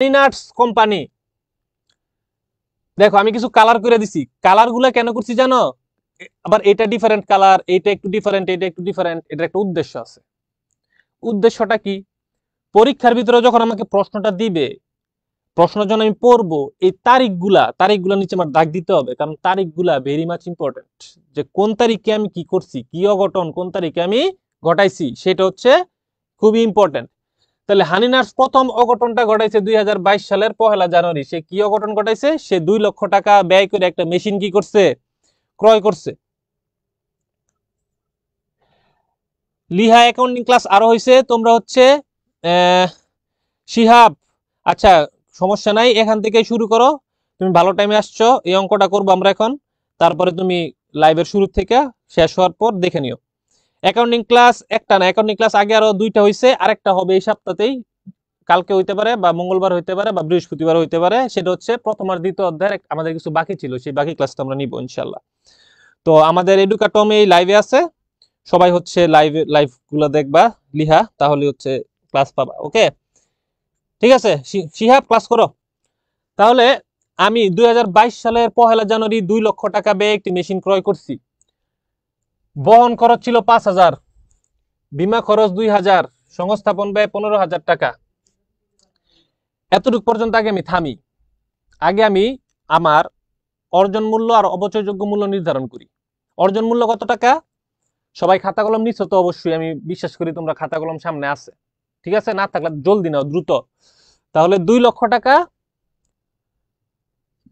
Nuts company, দেখো আমি কিছু কালার করে দিছি। কালার গুলা কেন করছি জানো? আবার এটা ডিফারেন্ট কালার, এটা একটু ডিফারেন্ট, এটা একটু ডিফারেন্ট, এটার একটা উদ্দেশ্য আছে। উদ্দেশ্যটা কি? পরীক্ষার ভিতরে যখন আমাকে প্রশ্নটা দিবে, প্রশ্ন যখন আমি পড়বো, এই তারিখগুলা নিচে আমার দাগ দিতে হবে, কারণ তারিখগুলা ভেরি মাচ ইম্পর্টেন্ট। যে কোন তারিখে আমি কি করছি, কি অঘটন কোন তারিখে আমি ঘটাইছি, সেটা হচ্ছে খুবই ইম্পর্টেন্ট। তাহলে হানি নাটস প্রথম অঘটনটা ঘটাইছে 2022 সালের 1 জানুয়ারি। সে কি অঘটন ঘটাইছে? সে 2 লক্ষ টাকা ব্যয় করে একটা মেশিন কি করছে? ক্রয় করছে। লিহা অ্যাকাউন্টিং ক্লাস আরো হয়েছে, তোমরা হচ্ছে শিহাব, আচ্ছা সমস্যা নাই, এখান থেকে শুরু করো। তুমি ভালো টাইমে আসছো, এই অঙ্কটা করবো আমরা এখন, তারপরে তুমি লাইভের শুরু থেকে শেষ হওয়ার পর দেখে নিও। অ্যাকাউন্টিং ক্লাস একটা না, অ্যাকাউন্টিং ক্লাস আগে আরো 2টা হয়েছে, আরেকটা হবে এই সপ্তাহতেই, কালকে হইতে পারে বা মঙ্গলবার হইতে পারে বা বৃহস্পতিবার হইতে পারে। সেটা হচ্ছে প্রথম আর দ্বিতীয় অধ্যায়ের আমাদের কিছু বাকি ছিল, সেই বাকি ক্লাসটা আমরা নিব ইনশাল্লাহ। তো আমাদের এডুকাটম এই লাইভে আছে, সবাই হচ্ছে লাইভ গুলো দেখবা লিহা, তাহলে হচ্ছে ক্লাস পাবা। ওকে, ঠিক আছে শিহাব ক্লাস করো। তাহলে আমি 2022 সালের 1 জানুয়ারি 2 লক্ষ টাকা ব্যয়ে একটি মেশিন ক্রয় করছি। বহন খরচ ছিল 5,000, বিমা খরচ 2,000, সংস্থাপন ব্যয় 15,000 টাকা। এতটুকু পর্যন্ত আগে আমি থামি। আগে আমি আমার অর্জন মূল্য আর অবচয়যোগ্য মূল্য নির্ধারণ করি। অর্জন মূল্য কত টাকা? সবাই খাতা কলম নিচ্ছ তো অবশ্যই, আমি বিশ্বাস করি তোমরা খাতা কলম সামনে আছে, ঠিক আছে? না থাকলে জলদি নাও, দ্রুত। তাহলে 2 লক্ষ টাকা,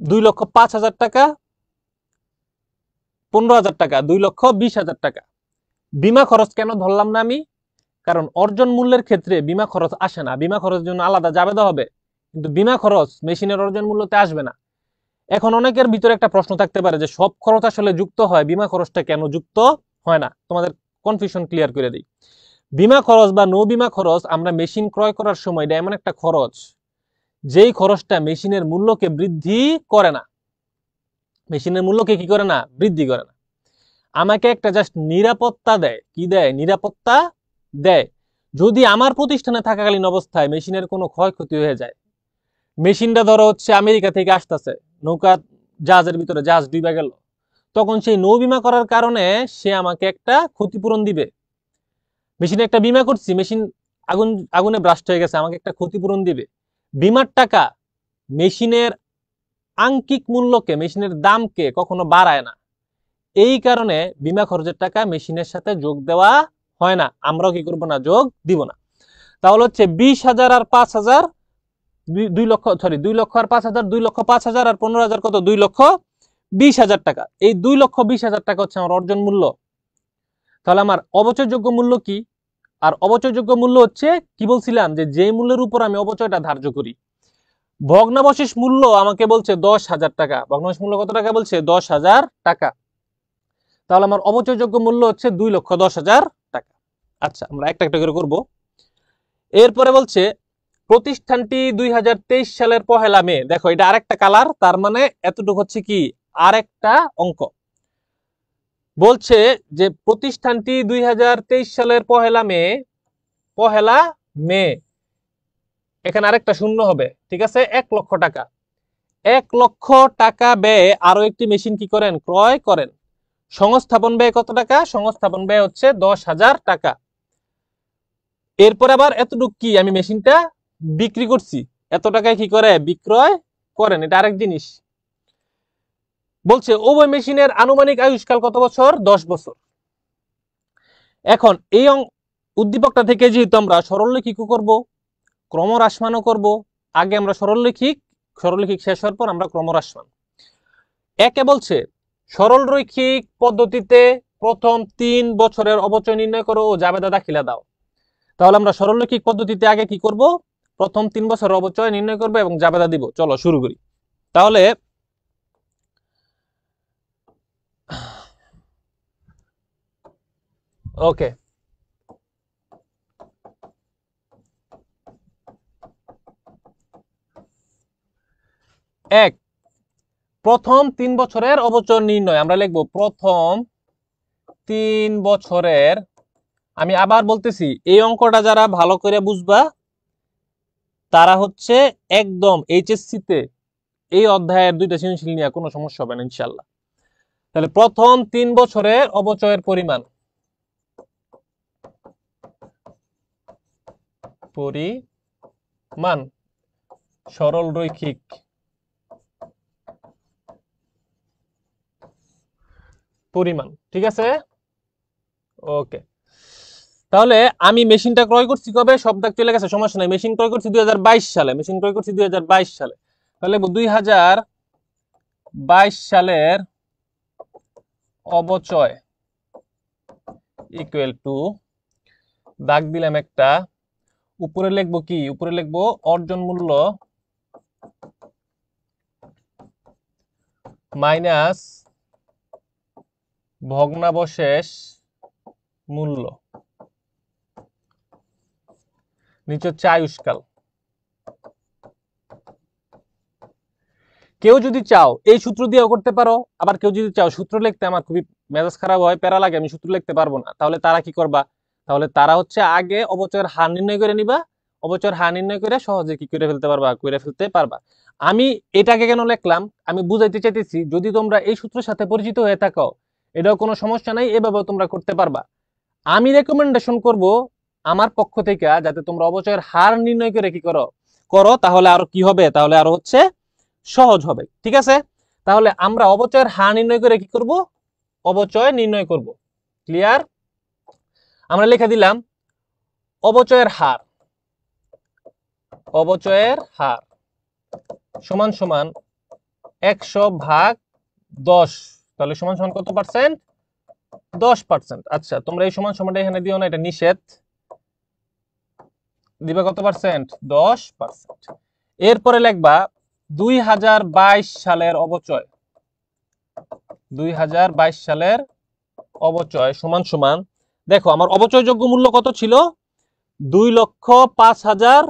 2,05,000 টাকা, 15,000 টাকা, 2,20,000 টাকা। বিমা খরচ কেন ধরলাম না আমি? কারণ অর্জন মূল্যের ক্ষেত্রে বিমা খরচ আসে না, বিমা খরচের জন্য আলাদা জাবেদা হবে, কিন্তু বিমা খরচ মেশিনের অর্জন মূল্যতে আসবে না। এখন অনেকের ভিতরে একটা প্রশ্ন থাকতে পারে যে সব খরচ আসলে যুক্ত হয়, বিমা খরচটা কেন যুক্ত হয় না? তোমাদের কনফিউশন ক্লিয়ার করে দিই। বিমা খরচ বা নো বিমা খরচ আমরা মেশিন ক্রয় করার সময়, এটা এমন একটা খরচ যেই খরচটা মেশিনের মূল্যকে বৃদ্ধি করে না, মেশিনের মূল্যকে কি করে না? বৃদ্ধি করে না। আমাকে একটা জাস্ট নিরাপত্তা দেয়। কি দেয়? নিরাপত্তা দেয়। যদি আমার প্রতিষ্ঠানে থাকাকালীন অবস্থায় মেশিনের কোনো ক্ষয়ক্ষতি হয়ে যায়, মেশিনটা ধরো হচ্ছে আমেরিকা থেকে আসতেছে, নৌকা জাহাজের ভিতরে জাহাজ ডুবে গেল, তখন সেই নৌ বিমা করার কারণে সে আমাকে একটা ক্ষতিপূরণ দিবে। মেশিনে একটা বিমা করছি, মেশিন আগুনে ব্রাস্ট হয়ে গেছে, আমাকে একটা ক্ষতিপূরণ দিবে। বিমার টাকা মেশিনের আঙ্কিক মূল্যকে, মেশিনের দামকে কখনো বাড়ায় না। এই কারণে বিমা খরচের টাকা মেশিনের সাথে যোগ দেওয়া হয় না, আমরাও কি করবো না? যোগ দিব না। তাহলে হচ্ছে 20,000 আর 5,000, 2 লক্ষ, সরি 2 লক্ষ আর 5,000, 2,05,000 আর 15,000 কত? 2,20,000 টাকা। এই 2,20,000 টাকা হচ্ছে আমার অর্জন মূল্য। তাহলে আমার অবচয়যোগ্য মূল্য কি? আর অবচয়যোগ্য মূল্য হচ্ছে কি বলছিলাম, যে মূল্যের উপর আমি অবচয়টা ধার্য করি। ভগ্নাবশেষ মূল্য আমাকে বলছে 10,000 টাকা। ভগ্নাবশেষ মূল্য কত টাকা বলছে? 10,000 টাকা। তাহলে আমার অবচয়যোগ্য মূল্য হচ্ছে 2,10,000 টাকা। আচ্ছা, আমরা একটা একটা করে করব। এরপরে বলছে প্রতিষ্ঠানটি 2023 সালের 1 মে, দেখো এটা আরেকটা কালার, তার মানে এতটুকু হচ্ছে কি আরেকটা অঙ্ক। বলছে যে প্রতিষ্ঠানটি 2023 সালের 1 মে, এখানে আরেকটা শূন্য হবে, ঠিক আছে? 1 লক্ষ টাকা, 1 লক্ষ টাকা ব্যয়ে আরো একটি মেশিন কি করেন? ক্রয় করেন। সংস্থাপন ব্যয় কত টাকা? সংস্থাপন ব্যয় হচ্ছে 10,000 টাকা। এরপর আবার এতটুকু কি আমি মেশিনটা বিক্রি করছি, এত টাকায় কি করে? বিক্রয় করেন। এটা আরেক জিনিস। বলছে উভয় মেশিনের আনুমানিক আয়ুষ্কাল কত বছর? 10 বছর। এখন এই উদ্দীপকটা থেকে যেহেতু আমরা সরলরেখিক করব, ক্রমহ্রাসমানও করব, আগে আমরা সরলরেখিক শেষ হওয়ার পর আমরা ক্রমহ্রাসমান। একে বলছে সরলরৈখিক পদ্ধতিতে প্রথম 3 বছরের অবচয় নির্ণয় করো ও জাবেদা দাখিলা দাও। তাহলে আমরা সরলরৈখিক পদ্ধতিতে আগে কি করব? প্রথম 3 বছরের অবচয় নির্ণয় করব এবং জাবেদা দিব। চলো শুরু করি। তাহলে ওকে, এক, প্রথম 3 বছরের অবচয় নির্ণয় আমরা লিখব প্রথম 3 বছরের। আমি আবার বলতেছি, এই অঙ্কটা যারা ভালো করে বুঝবা তারা হচ্ছে একদম এইচএসসি তে এই অধ্যায়ের 2টা সৃজনশীল নিয়ে কোনো সমস্যা হবে না ইনশাআল্লাহ। তাহলে প্রথম 3 বছরের অপচয়ের পরিমাণ সরল রৈখিক পরিমাণ, ঠিক আছে। ওকে, তাহলে আমি মেশিনটা ক্রয় করছি কবে? সব দাগ চলে গেছে, সমস্যা নাই। মেশিন ক্রয় করছি 2022 সালে, মেশিন ক্রয় করছি 2022 সালে। তাহলে 2022 সালের অপচয় ইকুয়াল টু, দাগ দিলাম একটা, উপরে লিখবো কি? উপরে লিখবো অর্জন মূল্য মাইনাস ভগ্নাবশেষ মূল্য, নিচে হচ্ছে আয়ুষ্কাল। কেউ যদি চাও এই সূত্র দিয়েও করতে পারো, আবার কেউ যদি চাও, সূত্র লিখতে আমার খুবই মেজাজ খারাপ হয়, প্যারা লাগে, আমি সূত্র লিখতে পারবো না, তাহলে তারা কি করবা? তাহলে তারা হচ্ছে আগে অপচয়ের হার নির্ণয় করে নিবা, অপচয়ের হার নির্ণয় করে সহজে কি করে ফেলতে পারবা। আমি এটাকে কেন লিখলাম? আমি বুঝাইতে চাইতেছি, যদি তোমরা এই সূত্রের সাথে পরিচিত হয়ে থাকো এটাও কোনো সমস্যা নাই, এভাবেও তোমরা করতে পারবা। আমি রেকমেন্ডেশন করব আমার পক্ষ থেকে, যাতে তোমরা অপচয়ের হার নির্ণয় করে কি করো, তাহলে আরো কি হবে? তাহলে আরো হচ্ছে সহজ হবে, ঠিক আছে। তাহলে আমরা অপচয়ের হার নির্ণয় করে কি করব? অপচয় নির্ণয় করব। ক্লিয়ার? আমরা লিখে দিলাম অপচয়ের হার সমান সমান 100/10, তাহলে সমান সমান কত পার্সেন্ট? 10%। আচ্ছা, তোমরা এই সমান সমানটা এখানে দিও না, এটা নিষেধ, দিবা কত পার্সেন্ট? 10%। এরপরে লিখবা 2022 সালের অপচয়, 2022 সালের অপচয় সমান সমান, দেখো আমার অপচয়যোগ্য মূল্য কত ছিল? 2,05,000,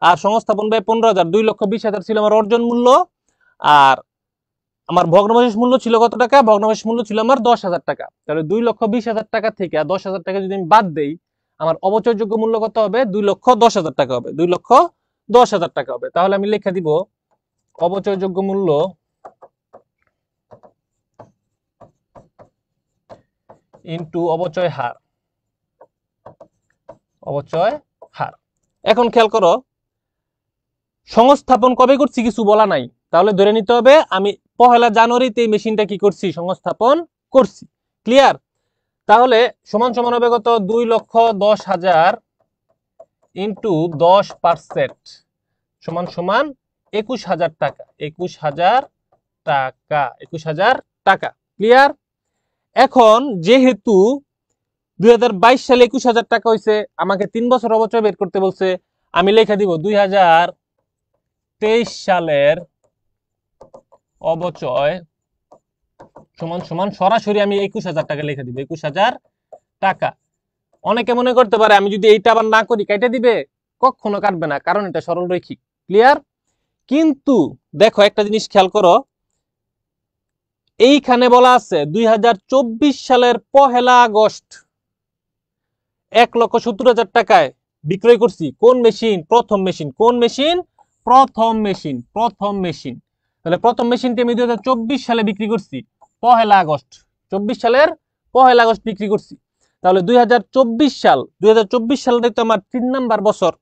আর সংস্থাপন ব্যয় 15,000, 2,20,000 ছিল আমার অর্জন মূল্য। আর আমার ভগ্নাবশেষ মূল্য ছিল কত টাকা? ভগ্নাবশেষ মূল্য ছিল আমার 10,000 টাকা। তাহলে 2,20,000 টাকা থেকে 10,000 টাকা যদি আমি বাদ দেই, আমার অপচয়যোগ্য মূল্য কত হবে? 2,10,000 টাকা হবে, 2,10,000 টাকা হবে। তাহলে আমি লিখে দিব অপচয়যোগ্য মূল্য ইনটু অপচয় হার। এখন খেয়াল করো, সংস্থাপন কবে করছি কিছু বলা নাই, তাহলে ধরে নিতে হবে আমি 1 জানুয়ারিতে এই মেশিনটা কি করছি? সংস্থাপন করছি। ক্লিয়ার? তাহলে সমান সমান হবে কত? 2,10,000 ইনটু 10% সমান সমান 21,000 টাকা, 21,000 টাকা। ক্লিয়ার? এখন যেহেতু 2022 সালে 21,000 টাকা হয়েছে, আমাকে 3 বছর অপচয় বের করতে বলছে, আমি লিখে দিব 2023 সালের অপচয় সমান সমান সরাসরি আমি 21,000 টাকা লিখে দিব, 21,000 টাকা। অনেকে মনে করতে পারে আমি যদি এইটা আবার না করি কেটে দিবে, কখনো কাটবে না, কারণ এটা সরল রৈখিক। ক্লিয়ার? কিন্তু দেখো একটা জিনিস খেয়াল করো, এইখানে বলা আছে 2024 সালের 1 আগস্ট 1,70,000 টাকায় বিক্রয় করছি। কোন মেশিন? প্রথম মেশিন। কোন মেশিন? প্রথম মেশিন। তাহলে প্রথম মেশিনটি আমি 2024 সালে বিক্রি করছি 1 আগস্ট, 24 সালের 1 আগস্ট বিক্রি করছি। তাহলে 2024 সালটা তো আমার 3 নাম্বার বছর।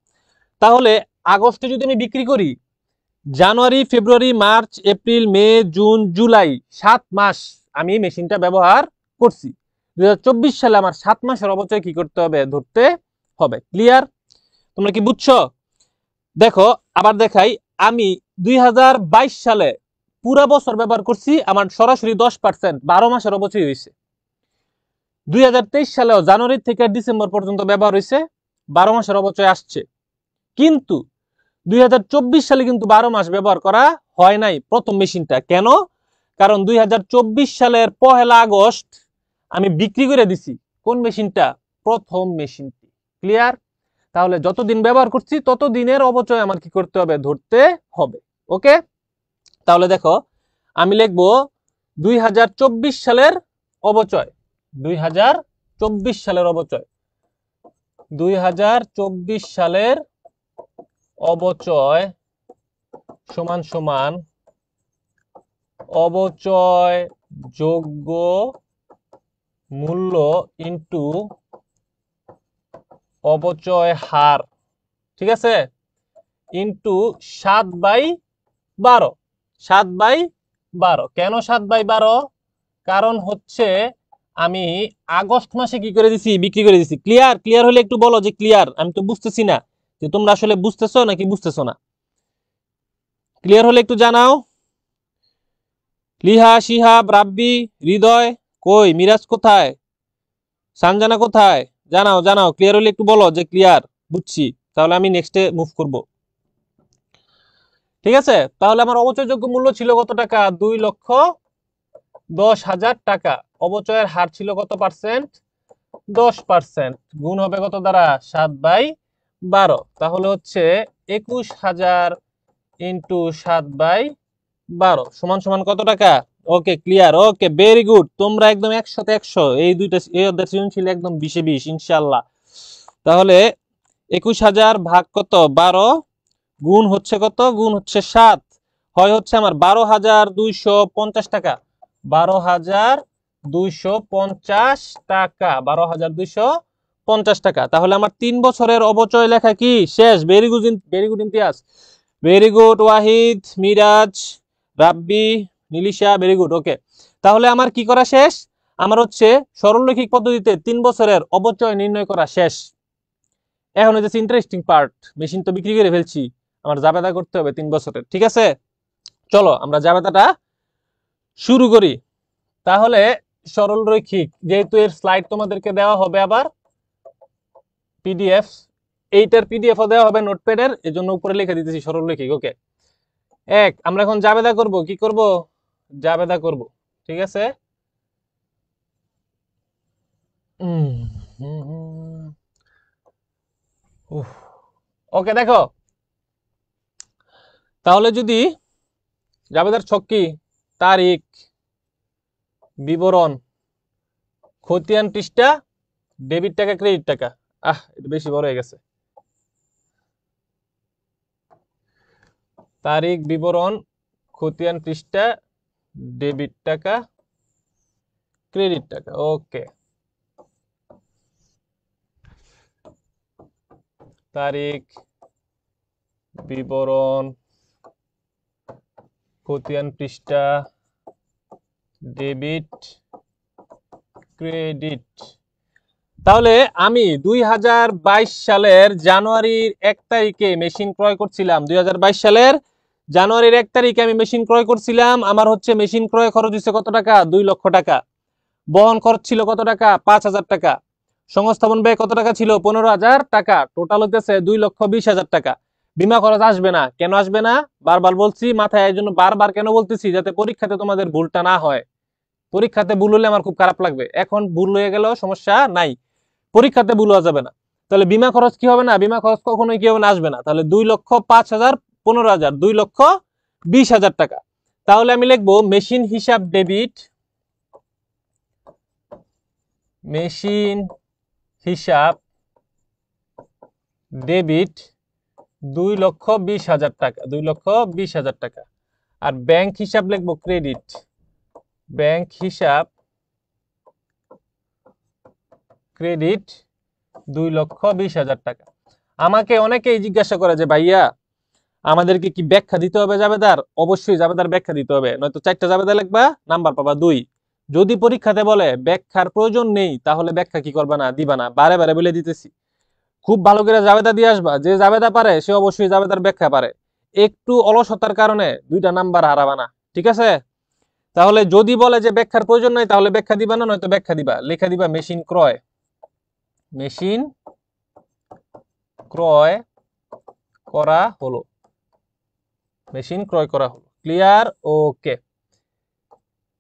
তাহলে আগস্টে যদি আমি বিক্রি করি, জানুয়ারি, ফেব্রুয়ারি, মার্চ, এপ্রিল, মে, জুন, জুলাই, 7 মাস আমি মেশিনটা ব্যবহার করছি। 2024 সালে আমার 7 মাসের অপচয় কি করতে হবে? ধরতে হবে। ক্লিয়ার? তোমরা কি বুঝছো? দেখো আবার দেখাই, আমি 2022 সালে পুরা বছর ব্যবহার করছি, আমার সরাসরি 10%, 12 মাসের অপচয় হয়েছে। 2023 সালেও জানুয়ারি থেকে ডিসেম্বর পর্যন্ত ব্যবহার হয়েছে, 12 মাসের অপচয় আসছে। কিন্তু 2024 সালে কিন্তু 12 মাস ব্যবহার করা হয় নাই প্রথম মেশিনটা। কেন? কারণ 2024 সালের 1 আগস্ট আমি বিক্রি করে দিছি কোন মেশিনটা? প্রথম মেশিনটি। ক্লিয়ার? তাহলে যতদিন ব্যবহার করছি ততদিনের অপচয় আমার কি করতে হবে? ধরতে হবে। ওকে, তাহলে দেখো আমি লিখব 2024 সালের অপচয়, 2024 সালের অপচয়, 2024 সালের অবচয় সমান সমান অবচয় যোগ্য মূল্য ইনটু অবচয় হার, ঠিক আছে, ইনটু 7/12। 7/12 কেন 7/12? কারণ হচ্ছে আমি আগস্ট মাসে কি করে দিছি, বিক্রি করে দিছি। ক্লিয়ার? ক্লিয়ার হলে একটু বলো যে ক্লিয়ার। আমি তো বুঝতেছি না যে তোমরা আসলে বুঝতেছো নাকি বুঝতেছো না। ক্লিয়ার হলে একটু জানাও। লিহা, শিহাব, রাব্বি, হৃদয় কই, মিরাজ কোথায়, সানজানা কোথায়? জানাও জানাও, ক্লিয়ার হলে একটু বলো যে ক্লিয়ার, বুঝছি, তাহলে আমি নেক্সটে মুভ করব। ঠিক আছে, তাহলে আমার অবচয়যোগ্য মূল্য ছিল কত টাকা? 2,10,000 টাকা। অবচয়ের হার ছিল কত পার্সেন্ট? 10%। গুণ হবে কত দ্বারা? 7/12। তাহলে হচ্ছে 21,000 ইন্টু 7/12 সমান সমান কত টাকা? ওকে, ক্লিয়ার। ওকে, ভেরি গুড, তোমরা একদম 100-তে 100। এই দুইটা এই অধ্যায় সৃজনশীল একদম 20-এ 20 ইনশাআল্লাহ। তাহলে 21,000 ভাগ কত? 12 গুণ হচ্ছে কত? গুণ হচ্ছে 7, হয় হচ্ছে আমার 12,250 টাকা। 12,250 টাকা। 12,250 টাকা। তাহলে আমার 3 বছরের অবচয় লেখা কি শেষ? Very good, very good Imtiaz, very good Wahid, Miraj, Rabbi, Nilisha, very good. Okay, তাহলে আমার কি করা শেষ? আমার হচ্ছে সরলরৈখিক পদ্ধতিতে 3 বছরের অবচয় নির্ণয় করা শেষ। এখন হচ্ছে ইন্টারেস্টিং পার্ট, মেশিন তো বিক্রি করে ফেলছি, আমার জাবেদা করতে হবে 3 বছরের। ঠিক আছে, চলো আমরা জাবেদাটা শুরু করি। তাহলে সরলরৈখিক, যেহেতু এর স্লাইড তোমাদেরকে দেওয়া হবে আবার পিডিএফ, এইটার পিডিএফও দেওয়া হবে নোটপ্যাডের, এজন্য উপরে লিখে দিতেছি সরলরৈখিক। ওকে, আমরা এখন জাবেদা করব। কি করব? জাবেদা করব। ঠিক আছে, ওকে, দেখো তাহলে যদি জাবেদার ছক কি? তারিখ, বিবরণ, খতিয়ান পৃষ্ঠা, ডেবিট টাকা, ক্রেডিট টাকা। এটা বেশি বড় হয়ে গেছে। তারিখ, বিবরণ, খতিয়ান পৃষ্ঠা, ডেবিট টাকা, ক্রেডিট টাকা। ওকে, তারিখ, বিবরণ, খতিয়ান পৃষ্ঠা, ডেবিট, ক্রেডিট। তাহলে আমি 2022 সালের জানুয়ারির 1 তারিখে মেশিন ক্রয় করছিলাম। 2022 সালের জানুয়ারির 1 তারিখে আমি মেশিন ক্রয় করছিলাম। আমার হচ্ছে মেশিন ক্রয় খরচ হচ্ছে কত টাকা? 2 লক্ষ টাকা। বহন খরচ ছিল কত টাকা? 5,000 টাকা। সংস্থাপন ব্যয় কত টাকা ছিল? 15,000 টাকা। টোটাল হইতেছে 2,20,000 টাকা। বিমা খরচ আসবে না। কেন আসবে না? বারবার বলছি, মাথায় এই জন্য বারবার কেন বলতেছি, যাতে পরীক্ষাতে তোমাদের ভুলটা না হয়। পরীক্ষাতে ভুল হলে আমার খুব খারাপ লাগবে। এখন ভুল হয়ে গেল সমস্যা নাই, পরীক্ষাতে ভুল হওয়া যাবে না। তাহলে বিমা খরচ কি হবে না? বিমা খরচ কখনোই কি হবে না? আসবে না। তাহলে 2,05,000, 15,000, 2,20,000 টাকা। তাহলে আমি লিখবো মেশিন হিসাব ডেবিট, মেশিন হিসাব ডেবিট 2,20,000 টাকা। 2,20,000 টাকা। আর ব্যাংক হিসাব লিখবো ক্রেডিট, ব্যাংক হিসাব ক্রেডিট 2,20,000 টাকা। আমাকে অনেকেই জিজ্ঞাসা করে যে ভাইয়া আমাদেরকে কি ব্যাখ্যা দিতে হবে জাবেদার? অবশ্যই জাবেদার ব্যাখ্যা দিতে হবে, নয়তো 4টা জাবেদা লিখবা, নাম্বার পাবা 2। যদি পরীক্ষাতে বলে ব্যাখ্যার প্রয়োজন নেই, তাহলে ব্যাখ্যা কি করবা না? দিবা না। বারে বারে বলে দিতেছি, খুব ভালো করে জাবেদা দিয়ে আসবা। যে জাবেদা পারে সে অবশ্যই জাবেদার ব্যাখ্যা পারে। একটু অলসতার কারণে 2টা নাম্বার হারাবা না। ঠিক আছে, তাহলে যদি বলে যে ব্যাখ্যার প্রয়োজন নাই, তাহলে ব্যাখ্যা দিবা না, নয়তো ব্যাখ্যা দিবা, লেখা দিবা মেশিন ক্রয়, মেশিন ক্রয় করা হলো, মেশিন ক্রয় করা হলো। ক্লিয়ার? ওকে,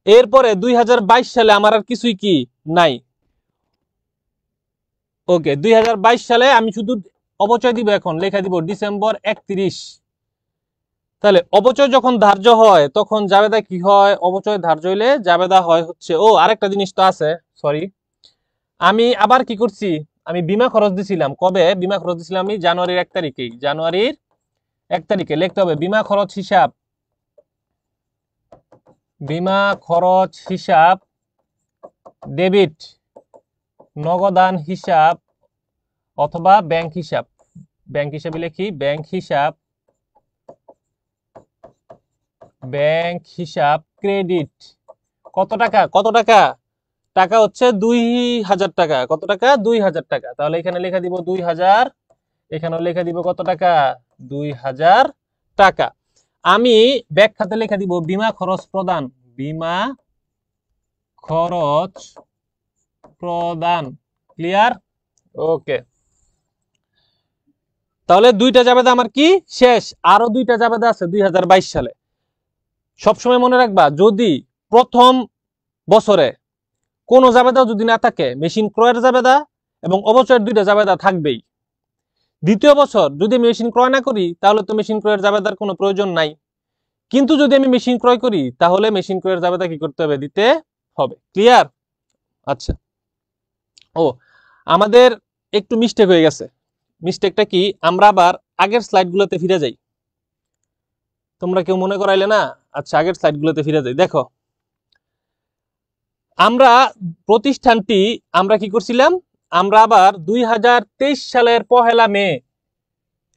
এরপরে 2022 সালে আমার আর কিছুই কি নাই। ওকে, 2022 সালে আমি শুধু অবচয় দিব। এখন লেখা দিব ডিসেম্বর 31। তাহলে অবচয় যখন ধার্য হয় তখন জাবেদা কি হয়? অবচয় ধার্য হইলে জাবেদা হয় হচ্ছে, আরেকটা জিনিস তো আছে, সরি, আমি আবার কি করছি, আমি বিমা খরচ দিছিলাম। কবে বিমা খরচ দিছিলাম? আমি জানুয়ারির 1 তারিখে, জানুয়ারির 1 তারিখে লিখতে হবে বিমা খরচ হিসাব, বিমা খরচ হিসাব ডেবিট, নগদান হিসাব অথবা ব্যাংক হিসাব। ব্যাংক হিসাবে লিখি ব্যাংক হিসাব, ব্যাংক হিসাব ক্রেডিট। কত টাকা? কত টাকা? টাকা হচ্ছে 2000 টাকা। কত টাকা? 2000 টাকা। তাহলে এখানে লেখা দিব 2000, এখানে লেখা দিব কত টাকা? 2000 টাকা। আমি ব্যাখ্যাতে লেখা দিব বিমা খরচ প্রদান, বিমা খরচ প্রদান। ক্লিয়ার? ওকে, তাহলে 2টা জাবেদা আমার কি শেষ, আরো 2টা জাবেদা আছে 2022 সালে। সবসময় মনে রাখবা, যদি প্রথম বছরে কোনো জাবেদা যদি না থাকে, মেশিন ক্রয়ের জাবেদা এবং অবচয়ের 2টা জাবেদা থাকবেই। দ্বিতীয় বছর যদি মেশিন ক্রয় না করি, তাহলে তো মেশিন ক্রয়ের জাবেদার কোনো প্রয়োজন নাই। কিন্তু যদি আমি মেশিন ক্রয় করি, তাহলে মেশিন ক্রয়ের জাবেদা কি করতে হবে? দিতে হবে। ক্লিয়ার? আচ্ছা, ও আমাদের একটু মিস্টেক হয়ে গেছে। মিস্টেকটা কি? আমরা আবার আগের স্লাইডগুলোতে ফিরে যাই। তোমরা কেউ মনে করাইলে না? আচ্ছা, আগের স্লাইডগুলোতে ফিরে যাই। দেখো, আমরা প্রতিষ্ঠানটি আমরা কি করছিলাম? আমরা আবার 2023 সালের 1 মে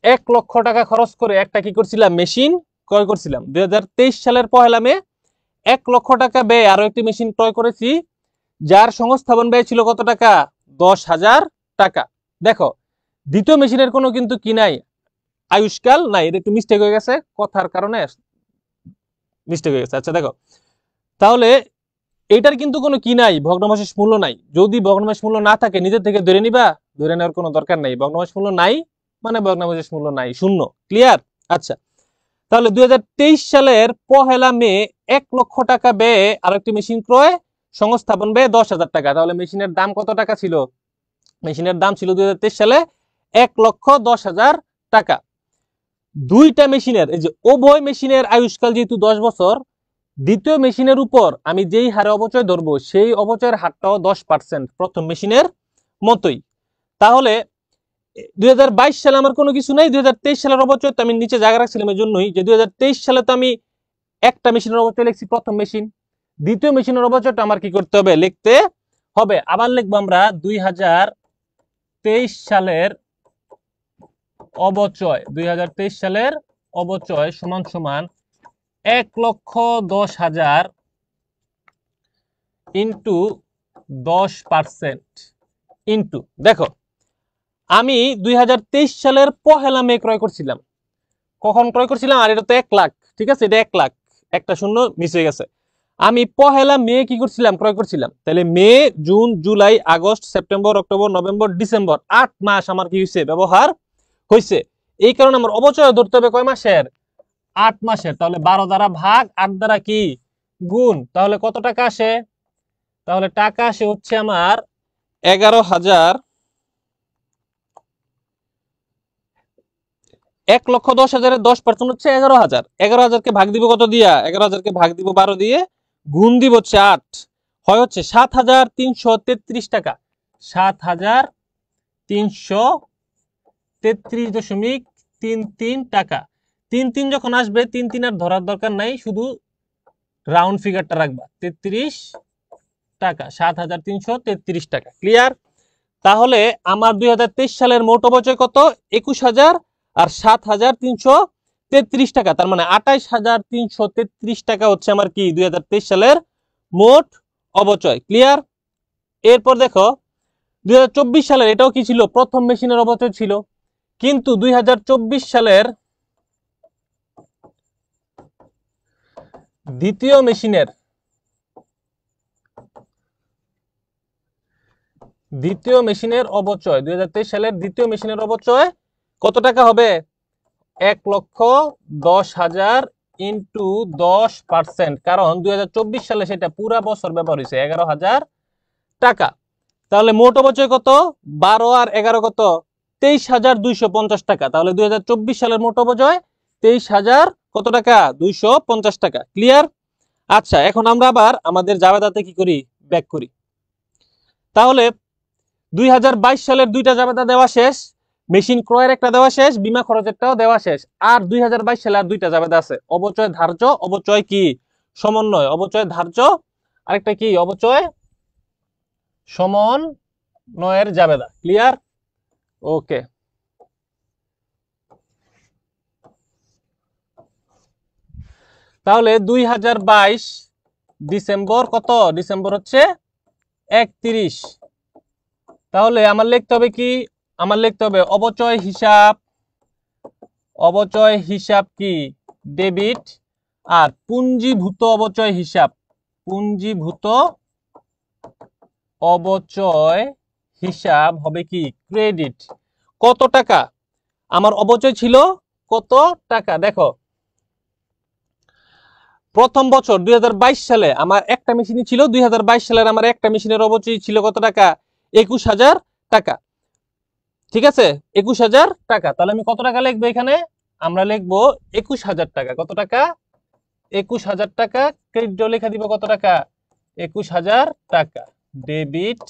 1 লক্ষ টাকা খরচ করে একটা কি করছিলাম? মেশিন ক্রয় করছিলাম। 2023 সালের 1 মে 1 লক্ষ টাকা ব্যয় আরো একটি মেশিন ক্রয় করেছি, যার সংস্থাপন ব্যয় ছিল কত টাকা? 10,000 টাকা। দেখো, দ্বিতীয় মেশিনের কোনো কিন্তু কি নাই, আয়ুষ্কাল নাই। এটা একটু মিস্টেক হয়ে গেছে, কথার কারণে মিস্টেক হয়ে গেছে। আচ্ছা দেখো, তাহলে এটার কিন্তু কোনো কি নাই, ভগ্নাবশেষ মূল্য নাই। যদি ভগ্নাবশেষ মূল্য না থাকে, নিজের থেকে ধরে নিবা, ধরে নেওয়ার কোনো দরকার নাই। ভগ্নাবশেষ মূল্য নাই মানে ভগ্নাবশেষ মূল্য নাই, শূন্য। ক্লিয়ার? আচ্ছা, তাহলে 2023 সালের 1 মে 1 লক্ষ টাকা ব্যয়ে আরেকটি মেশিন ক্রয়, সংস্থাপন ব্যয় 10,000 টাকা। তাহলে মেশিনের দাম কত টাকা ছিল? মেশিনের দাম ছিল 2023 সালে 1,10,000 টাকা। 2টা মেশিনের, এই যে উভয় মেশিনের আয়ুষ্কাল যেহেতু 10 বছর, দ্বিতীয় মেশিনের উপর আমি যেই হারে অবচয় ধরবো, সেই অবচয়ের হারটাও 10%, প্রথম মেশিনের মতোই। তাহলে 2022 সালে আমার কোনো কিছু নাই, 2023 সালের অবচয় তো আমি নিচে জায়গা রাখছিলাম এই জন্যই যে 2023 সালে তো আমি একটা মেশিনের অবচয় লিখছি, প্রথম মেশিন। দ্বিতীয় মেশিনের অবচয়টা আমার কি করতে হবে? লিখতে হবে। আবার লিখবো আমরা 2023 সালের অবচয়, 2023 সালের অবচয় সমান সমান 1,10,000 ইন্টু 10% ইন্টু, দেখো আমি 2023 সালের 1 মে ক্রয় করছিলাম। কখন ক্রয় করছিলাম? আর এটা তো 1 লাখ, ঠিক আছে, এটা 1 লাখ, একটা শূন্য মিস হয়ে গেছে। আমি 1 মে কি করছিলাম? ক্রয় করছিলাম। তাহলে May, June, July, August, September, October, November, December, 8 মাস আমার কি হয়েছে? ব্যবহার হয়েছে। এই কারণে আমার অবচয় ধরতে হবে কয় মাসের? 8 মাসের। তাহলে 12 দ্বারা ভাগ, 8 দ্বারা কি গুণ, তাহলে কত টাকা আসে? তাহলে টাকা আসে হচ্ছে আমার 11,000। 1,10,000 10% হচ্ছে 11,000। 11,000-কে ভাগ দিব কত দিয়া? 11,000-কে ভাগ দিব 12 দিয়ে, গুণ দিব হচ্ছে 8, হয় হচ্ছে 7,333 টাকা। 7,333.33 টাকা। 3 যখন আসবে, 3 আর ধরার দরকার নাই, শুধু রাউন্ড ফিগারটা রাখবা, 33 টাকা, 7,333 টাকা। ক্লিয়ার? তাহলে আমার 2023 সালের মোট অবচয় কত? 21,000 আর 7,333 টাকা, তার মানে 28,333 টাকা হচ্ছে আমার কি 2023 সালের মোট অবচয়। ক্লিয়ার? এরপর দেখো 2024 সালের এটাও কি ছিল? প্রথম মেশিনের অবচয় ছিল। কিন্তু 2024 সালের দ্বিতীয় মেশিনের অবচয়, 2023 সালের দ্বিতীয় মেশিনের অবচয় কত টাকা হবে? 1,10,000 ইন্টু 10%, কারণ 2024 সালে সেটা পুরা বছর ব্যবহার হয়েছে 11,000 টাকা। তাহলে মোট অবচয় কত? 12 আর 11 কত? 23,250 টাকা। তাহলে 2024 সালের মোট অবচয় 23,000 কত টাকা? 250 টাকা। ক্লিয়ার? আচ্ছা, এখন আমরা আবার আমাদের জাবেদাতে কি করি? ব্যাক করি। তাহলে 2022 সালের 2টা জাবেদা দেওয়া শেষ। মেশিন ক্রয়ের একটা দেওয়া শেষ, বীমা খরচেরটাও দেওয়া শেষ। আর 2022 সালে আর দুইটা জাবেদা আছে, অবচয় ধার্য, অবচয় কি সমন্বয়, অবচয় ধার্য, আরেকটা কি অবচয় সমন্বয়ের জাবেদা। ক্লিয়ার? ওকে। তাহলে 2022 ডিসেম্বর কত? ডিসেম্বর হচ্ছে 31। তাহলে আমার লিখতে হবে কি? আমার লিখতে হবে অবচয় হিসাব, অবচয় হিসাব কি ডেবিট, আর পুঞ্জীভূত অবচয় হিসাব, পুঞ্জীভূত অবচয় হিসাব হবে কি ক্রেডিট। কত টাকা আমার অবচয় ছিল? কত টাকা? দেখো প্রথম বছর 2022 সালে আমার একটা মেশিনই ছিল, 2022 সালের আমার একটা মেশিনের অবচয় ছিল কত টাকা? 21,000 টাকা। ঠিক আছে, 21,000 টাকা। তাহলে আমি কত টাকা লিখবো এখানে? আমরা লিখবো 21,000 টাকা। কত টাকা? 21,000 টাকা। ক্রেডিট লেখা দিব কত টাকা? 21,000 টাকা। ডেবিট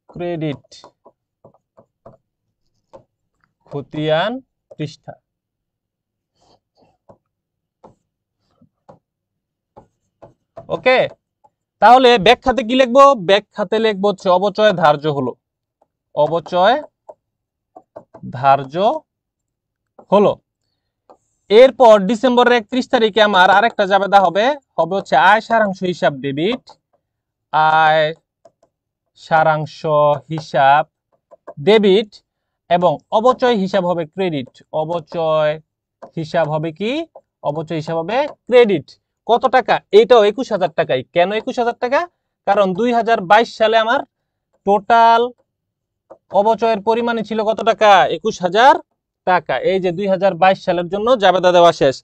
ক্রেডিট খতিয়ান পৃষ্ঠা। ওকে, তাহলে ব্যাখ্যাতে কি লিখবো? ব্যাখ্যাতে লিখবো হচ্ছে অবচয় ধার্য হলো, অবচয় ধার্য হলো। এরপর ডিসেম্বরের 31 তারিখে আমার আরেকটা জাবেদা হবে, হবে হচ্ছে আয় সারাংশ হিসাব ডেবিট, আয় সারাংশ হিসাব ডেবিট, এবং অবচয় হিসাব হবে ক্রেডিট। অবচয় হিসাব হবে কি? অবচয় হিসাব হবে ক্রেডিট। কত টাকা? এইটাও 21,000 টাকাই। কেন 21,000 টাকা? কারণ 2022 সালে আমার টোটাল অবচয়ের পরিমাণই ছিল কত টাকা? 21,000 টাকা। এই যে 2022 সালের জন্য জাবেদা দেওয়া শেষ।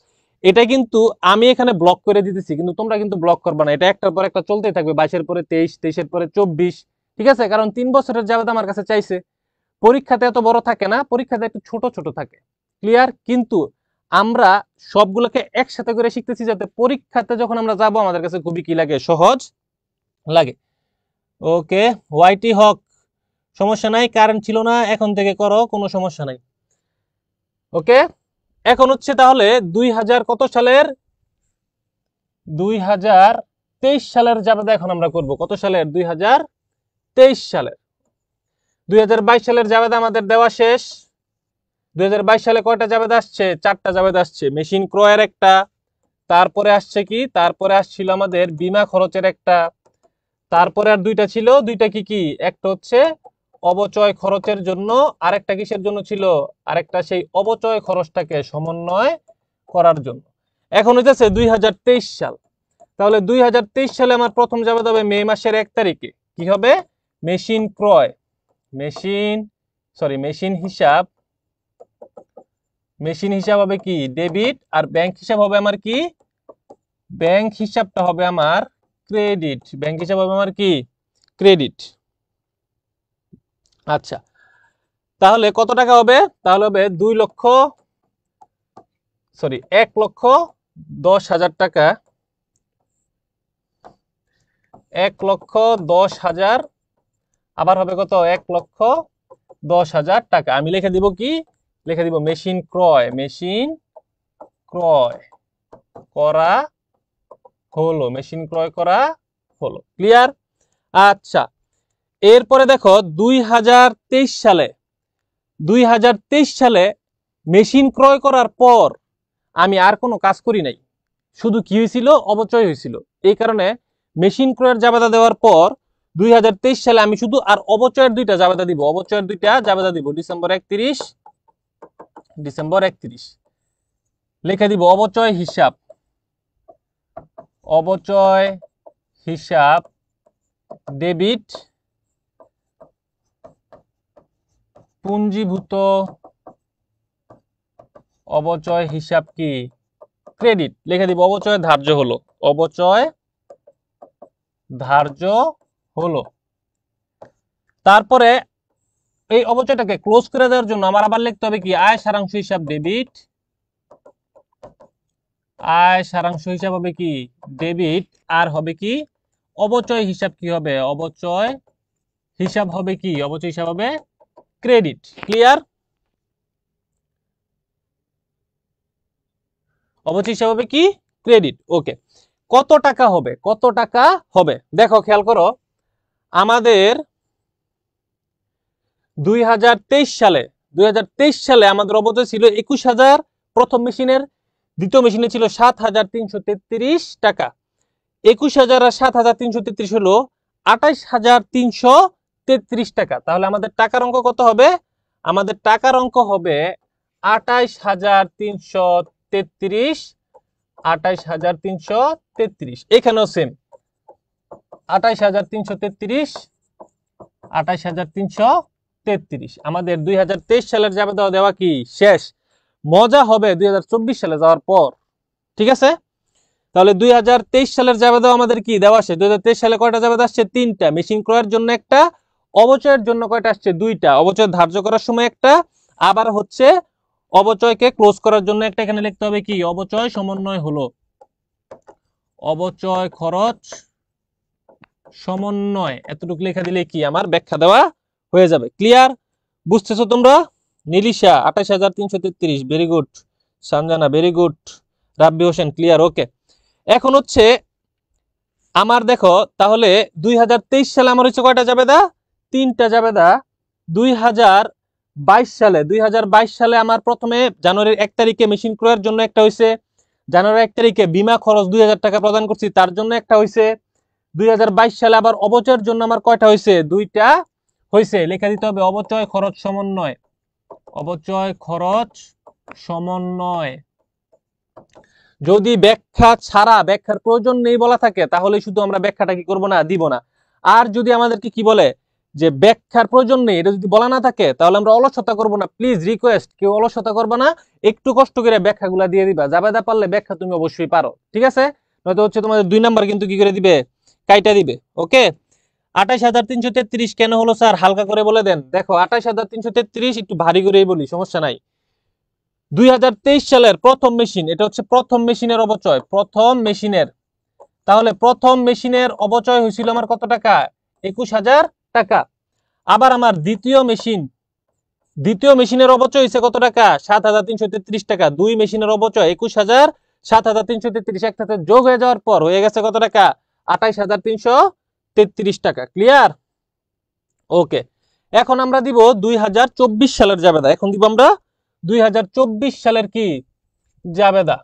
এটা কিন্তু আমি এখানে ব্লক করে দিতেছি, কিন্তু তোমরা কিন্তু ব্লক করবে না, এটা একটার পর একটা চলতেই থাকবে। 22-এর পরে 23, 23-এর পরে 24। ঠিক আছে, কারণ 3 বছরের জাবেদা আমার কাছে চাইছে। পরীক্ষাতে এত বড় থাকে না, পরীক্ষাতে একটু ছোট ছোট থাকে। ক্লিয়ার? কিন্তু আমরা সবগুলোকে একসাথে করে শিখতেছি, যাতে পরীক্ষাতে যখন আমরা যাব আমাদের কাছে খুবই কি লাগে? সহজ লাগে। ওকে, ওয়াইটি হক, সমস্যা নাই, কারেন্ট ছিল না, এখন থেকে করো, কোনো সমস্যা নাই। ওকে, এখন হচ্ছে তাহলে 2000 কত সালের? 2023 সালের জাবেদা এখন আমরা করব। কত সালের? 2023 সালের। 2022 সালের জাবেদা আমাদের দেওয়া শেষ। 2022 সালে কয়টা জাবেদা আসছে? 4টা জাবেদা আসছে। মেশিন ক্রয়ের একটা, তারপরে আসছে কি? তারপরে আসছিল আমাদের বীমা খরচের একটা, তারপরে আর দুইটা ছিল। দুইটা কি কি? একটা হচ্ছে অবচয় খরচের জন্য, আরেকটা কিসের জন্য ছিল? আরেকটা সেই অবচয় খরচটাকে সমন্বয় করার জন্য। এখন হইতেছে 2023 সাল। তাহলে 2023 সালে আমার প্রথম জাবেদা হবে মে মাসের 1 তারিখে। কি হবে? মেশিন ক্রয়, মেশিন হিসাব। মেশিন হিসাব হবে কি ডেবিট, আর ব্যাংক হিসাব হবে আমার কি? ব্যাংক হিসাবটা হবে আমার ক্রেডিট। ব্যাংক হিসাব হবে আমার কি? ক্রেডিট। আচ্ছা, তাহলে কত টাকা হবে? তাহলে হবে 1,10,000 টাকা। 1,10,000, আবার হবে কত? 1,10,000 টাকা। আমি লিখে দিব কি? লিখে দিব মেশিন ক্রয়, মেশিন ক্রয় করা হলো, মেশিন ক্রয় করা হলো। ক্লিয়ার? আচ্ছা, এরপরে দেখো 2023 সালে, 2023 সালে মেশিন ক্রয় করার পর আমি আর কোনো কাজ করি নাই, শুধু কি হয়েছিল? অবচয় হয়েছিল। এই কারণে মেশিন ক্রয়ের জাবেদা দেওয়ার পর 2023 সালে আমি শুধু আর অবচয়ের দুইটা জাবেদা দিব, অবচয়ের দুইটা জাবেদা দিব। ডিসেম্বর 31 লিখে দিব অবচয় হিসাব, অবচয় হিসাব ডেবিট, পুঞ্জীভূত অবচয় হিসাব কি ক্রেডিট। লিখে দিব অবচয় ধার্য হলো, অবচয় ধার্য হলো। তারপরে এই অবচয়টাকে ক্লোজ করে দেওয়ার জন্য আমার আবার লিখতে হবে কি? আয় সারাংশ হিসাব ডেবিট, আয় সারাংশ হিসাব হবে কি? ডেবিট, আর হবে কি? অবচয় হিসাব কি হবে? অবচয় হিসাব হবে কি? অবচয় হিসাব হবে ক্রেডিট। ক্লিয়ার? অবচয় হিসাব হবে কি ক্রেডিট। ওকে, কত টাকা হবে, কত টাকা হবে দেখো খেয়াল করো, আমাদের 2023 সালে আমাদের অবচয় ছিল 21,000 প্রথম মেশিনের, দ্বিতীয় মেশিনে ছিল 7,333 টাকা। 21,000 আর 7,333 হলো 28,333 টাকা। তাহলে আমাদের টাকার অঙ্ক কত হবে? আমাদের টাকার অঙ্ক হবে 28,333, 28,333। এখানেও সেম 28,333, 28,333। আমাদের 2023 সালের যাবে দেওয়া কি শেষ। মজা হবে 2024 সালে যাওয়ার পর, ঠিক আছে? তাহলে 2023 সালের যাবে দেওয়া আমাদের কি দেওয়া আছে? 2023 সালে কয়টা যাবে আসছে? 3টা। মেশিন ক্রয়ের জন্য একটা, অবচয়ের জন্য কয়টা আসছে? 2টা। অবচয় ধার্য করার সময় একটা, আবার হচ্ছে অবচয়কে ক্লোজ করার জন্য একটা। এখানে লিখতে হবে কি অবচয় সমন্বয় হলো, অবচয় খরচ সমন্বয়। এতটুকু লেখা দিলে কি আমার ব্যাখ্যা দেওয়া হয়ে যাবে। ক্লিয়ার? বুঝতেছো তোমরা? Nilisha 28,333, very good. Sanjana very good. Rabbi Hossain clear. Okay, এখন হচ্ছে আমার দেখো তাহলে 2023 সালে আমার হচ্ছে কয়টা জাবেদা? 3টা জাবেদা। 2022 সালে আমার প্রথমে জানুয়ারির 1 তারিখে মেশিন ক্রয়ের জন্য একটা হয়েছে। জানুয়ারির 1 তারিখে বিমা খরচ 2,000 টাকা প্রদান করছি, তার জন্য একটা হয়েছে। 2022 সালে আবার অবচয়ের জন্য আমার কয়টা হয়েছে? 2টা হয়েছে। লেখা দিতে হবে অবচয় খরচ সমন্বয়, অবচয় খরচ সমন্বয়। যদি ব্যাখ্যা ছাড়া, ব্যাখ্যার প্রয়োজন নেই বলা থাকে, তাহলে শুধু আমরা ব্যাখ্যাটা কি করব না, দিব না। আর যদি আমাদেরকে কি বলে যে ব্যাখ্যার প্রয়োজন নেই, এটা যদি বলা না থাকে, তাহলে আমরা অলসতা করব না। প্লিজ রিকোয়েস্ট, কেউ অলসতা করবে না, একটু কষ্ট করে ব্যাখ্যাগুলো দিয়ে দিবা। জাবেদা পারলে ব্যাখ্যা তুমি অবশ্যই পারো, ঠিক আছে? নয়তো হচ্ছে তোমাদের 2 নাম্বার কিন্তু কি করে দিবে, কাইটা দিবে। ওকে, 28,333 কেন হলো স্যার? হালকা করে বলে দেন। দেখো 28,333 একটু ভারী করেই বলি, সমস্যা নাই। 2023 সালের প্রথম মেশিন, এটা হচ্ছে প্রথম মেশিনের অবচয়, প্রথম মেশিনের। তাহলে প্রথম মেশিনের অবচয় হয়েছিল আমার কত টাকা? 21,000 টাকা। আবার আমার দ্বিতীয় মেশিনের অবচয় হয়েছে কত টাকা? 7,333 টাকা। 2 মেশিনের অবচয় 21,000, 7,333 একসাথে যোগ হয়ে যাওয়ার পর হয়ে গেছে কত টাকা? 28,333 টাকা। ক্লিয়ার? ওকে, এখন আমরা দিব 2024 সালের জাবেদা। এখন দিব আমরা 2024 সালের কি জাবেদা?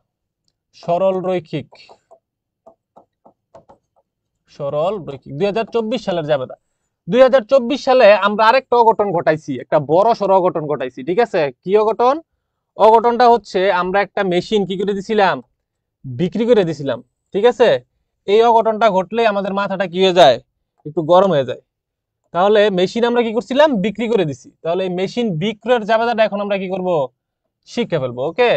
সরল রৈখিক, সরল রৈখিক 2024 সালের জাবেদা। 2024 সালে আমরা আরেকটা অঘটন ঘটাইছি, একটা বড় সড় অঘটন ঘটাইছি, ঠিক আছে? কি অঘটন? অঘটনটা হচ্ছে আমরা একটা মেশিন কি করে দিছিলাম? বিক্রি করে দিছিলাম, ঠিক আছে? এই অঘটনটা ঘটলে আমাদের মাথাটা কি হয়ে যায়? একটু গরম হয়ে যায়। তাহলে মেশিন আমরা কি করছিলাম? বিক্রি করে দিছি। তাহলে এই মেশিন বিক্রয়ের জাবেদাটা এখন আমরা কি করব? শিখে ফেলবো। ওকে,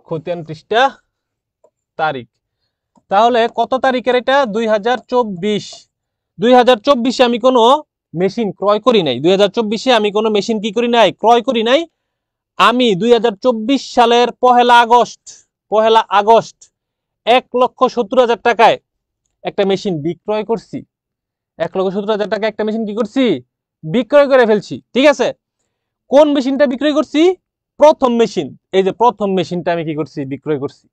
খতিয়ান পৃষ্ঠা তারিখ। তাহলে কত তারিখের এটা? 2024। 2024-এ আমি কোনো মেশিন ক্রয় করি নাই। 2024-এ আমি কোনো মেশিন কি করি নাই? ক্রয় করি নাই। আমি 2024 সালের 1 আগস্ট 1,70,000 টাকায় একটা মেশিন বিক্রয় করছি। 1,70,000 টাকা একটা মেশিন কি করছি? বিক্রয় করে ফেলছি, ঠিক আছে? কোন মেশিনটা বিক্রয় করছি? প্রথম মেশিন। এই যে প্রথম মেশিনটা আমি কি করছি? বিক্রয় করছি।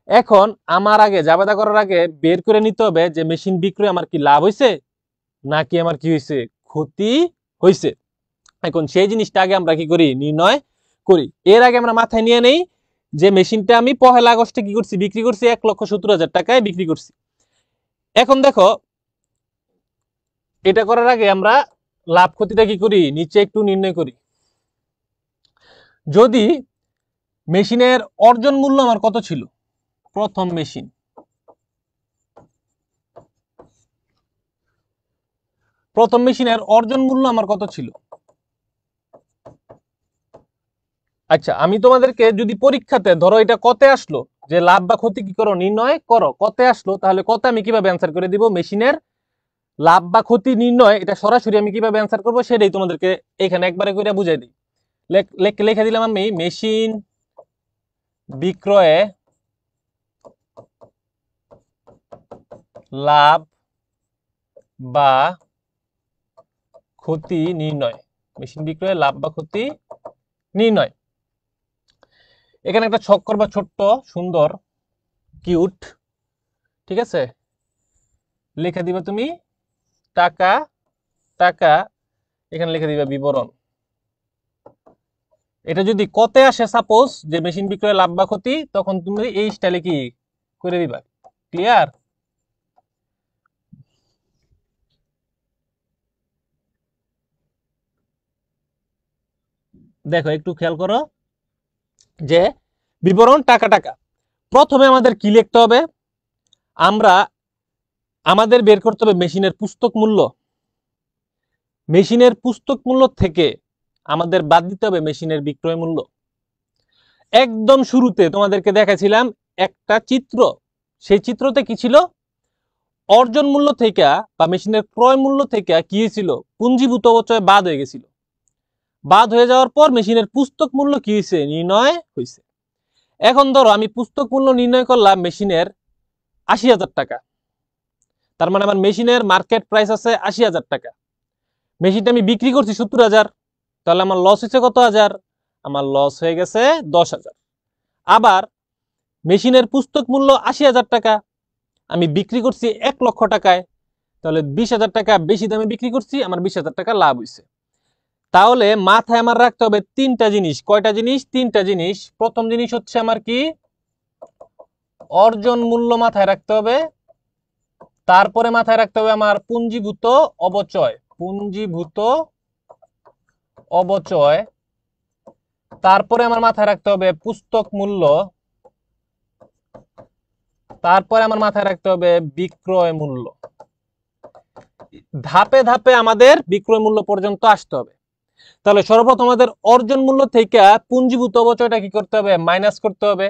এখন আমার আগে জাবেদা করার আগে বের করে নিতে হবে যে মেশিন বিক্রয় আমার কি লাভ হয়েছে নাকি আমার কি হয়েছে? ক্ষতি হয়েছে। এখন সেই জিনিসটা আগে আমরা কি করি? নির্ণয় করি। এর আগে আমরা মাথায় নিয়ে নেই যে মেশিনটা আমি 1 আগস্টে কি করছি? বিক্রি করছি 1,70,000 টাকায় বিক্রি করছি। এখন দেখো, এটা করার আগে আমরা লাভ ক্ষতিটা কি করি? নিচে একটু নির্ণয় করি। যদি মেশিনের অর্জন মূল্য আমার কত ছিল? প্রথম মেশিন, প্রথম মেশিনের অর্জন মূল্য আমার কত ছিল? আচ্ছা, আমি তোমাদেরকে যদি পরীক্ষাতে ধরো এটা কতে আসলো, যে লাভ বা ক্ষতি কি করো? নির্ণয় করো। কতে আসলো, তাহলে কতে আমি কিভাবে অ্যান্সার করে দিব? মেশিনের লাভ বা ক্ষতি নির্ণয়, এটা সরাসরি আমি কিভাবে অ্যান্সার করব সেটাই তোমাদেরকে এখানে একবারে করে বুঝাই দিই। লিখে দিলাম আমি মেশিন বিক্রয়ে লাভ বা ক্ষতি নির্ণয়। মেশিন বিক্রয়ে লাভ বা ক্ষতি নির্ণয়। এখানে একটা ছক করবা ছোট্ট সুন্দর কিউট, ঠিক আছে, লিখে দিবা তুমি টাকা, টাকা, এখানে লিখে দিবা বিবরণ। এটা যদি কতে আসে সাপোজ যে মেশিন বিক্রয় লাভ বা ক্ষতি, তখন তুমি এই স্টাইলে কি করে দিবা। ক্লিয়ার? দেখো একটু খেয়াল করো যে বিবরণ টাকা টাকা। প্রথমে আমাদের কি লিখতে হবে, আমাদের বের করতে হবে মেশিনের পুস্তক মূল্য। মেশিনের পুস্তক মূল্য থেকে আমাদের বাদ দিতে হবে মেশিনের বিক্রয় মূল্য। একদম শুরুতে তোমাদেরকে দেখাছিলাম একটা চিত্র, সেই চিত্রতে কি ছিল, অর্জন মূল্য থেকে বা মেশিনের ক্রয় মূল্য থেকে কি হয়েছিল, পুঞ্জীভূত অবচয় বাদ হয়ে গেছিল। বাদ হয়ে যাওয়ার পর মেশিনের পুস্তক মূল্য কি হয়েছে, নির্ণয় হয়েছে। এখন ধরো আমি পুস্তক মূল্য নির্ণয় করলাম মেশিনের ৮০,০০০ টাকা, তার মানে আমার মেশিনের মার্কেট প্রাইস আছে ৮০,০০০ টাকা। মেশিনটা আমি বিক্রি করছি ৭০,০০০, তাহলে আমার লস হয়েছে কত হাজার, আমার লস হয়ে গেছে ১০,০০০। আবার মেশিনের পুস্তক মূল্য ৮০,০০০ টাকা, আমি বিক্রি করছি ১,০০,০০০ টাকায়, তাহলে ২০,০০০ টাকা বেশি দামে বিক্রি করছি, আমার ২০,০০০ টাকা লাভ হয়েছে। তাহলে মাথায় আমার রাখতে হবে তিনটা জিনিস। কয়টা জিনিস? তিনটা জিনিস। প্রথম জিনিস হচ্ছে আমার কি, অর্জন মূল্য মাথায় রাখতে হবে। তারপরে মাথায় রাখতে হবে আমার পুঞ্জীভূত অবচয়, পুঞ্জীভূত অবচয়। তারপরে আমার মাথায় রাখতে হবে পুস্তক মূল্য। তারপরে আমার মাথায় রাখতে হবে বিক্রয় মূল্য। ধাপে ধাপে আমাদের বিক্রয় মূল্য পর্যন্ত আসতে হবে। তাহলে সর্বপ্রথম আমাদের অর্জন মূল্য থেকে পুঞ্জীভূত অবচয়টা কি করতে হবে, মাইনাস করতে হবে।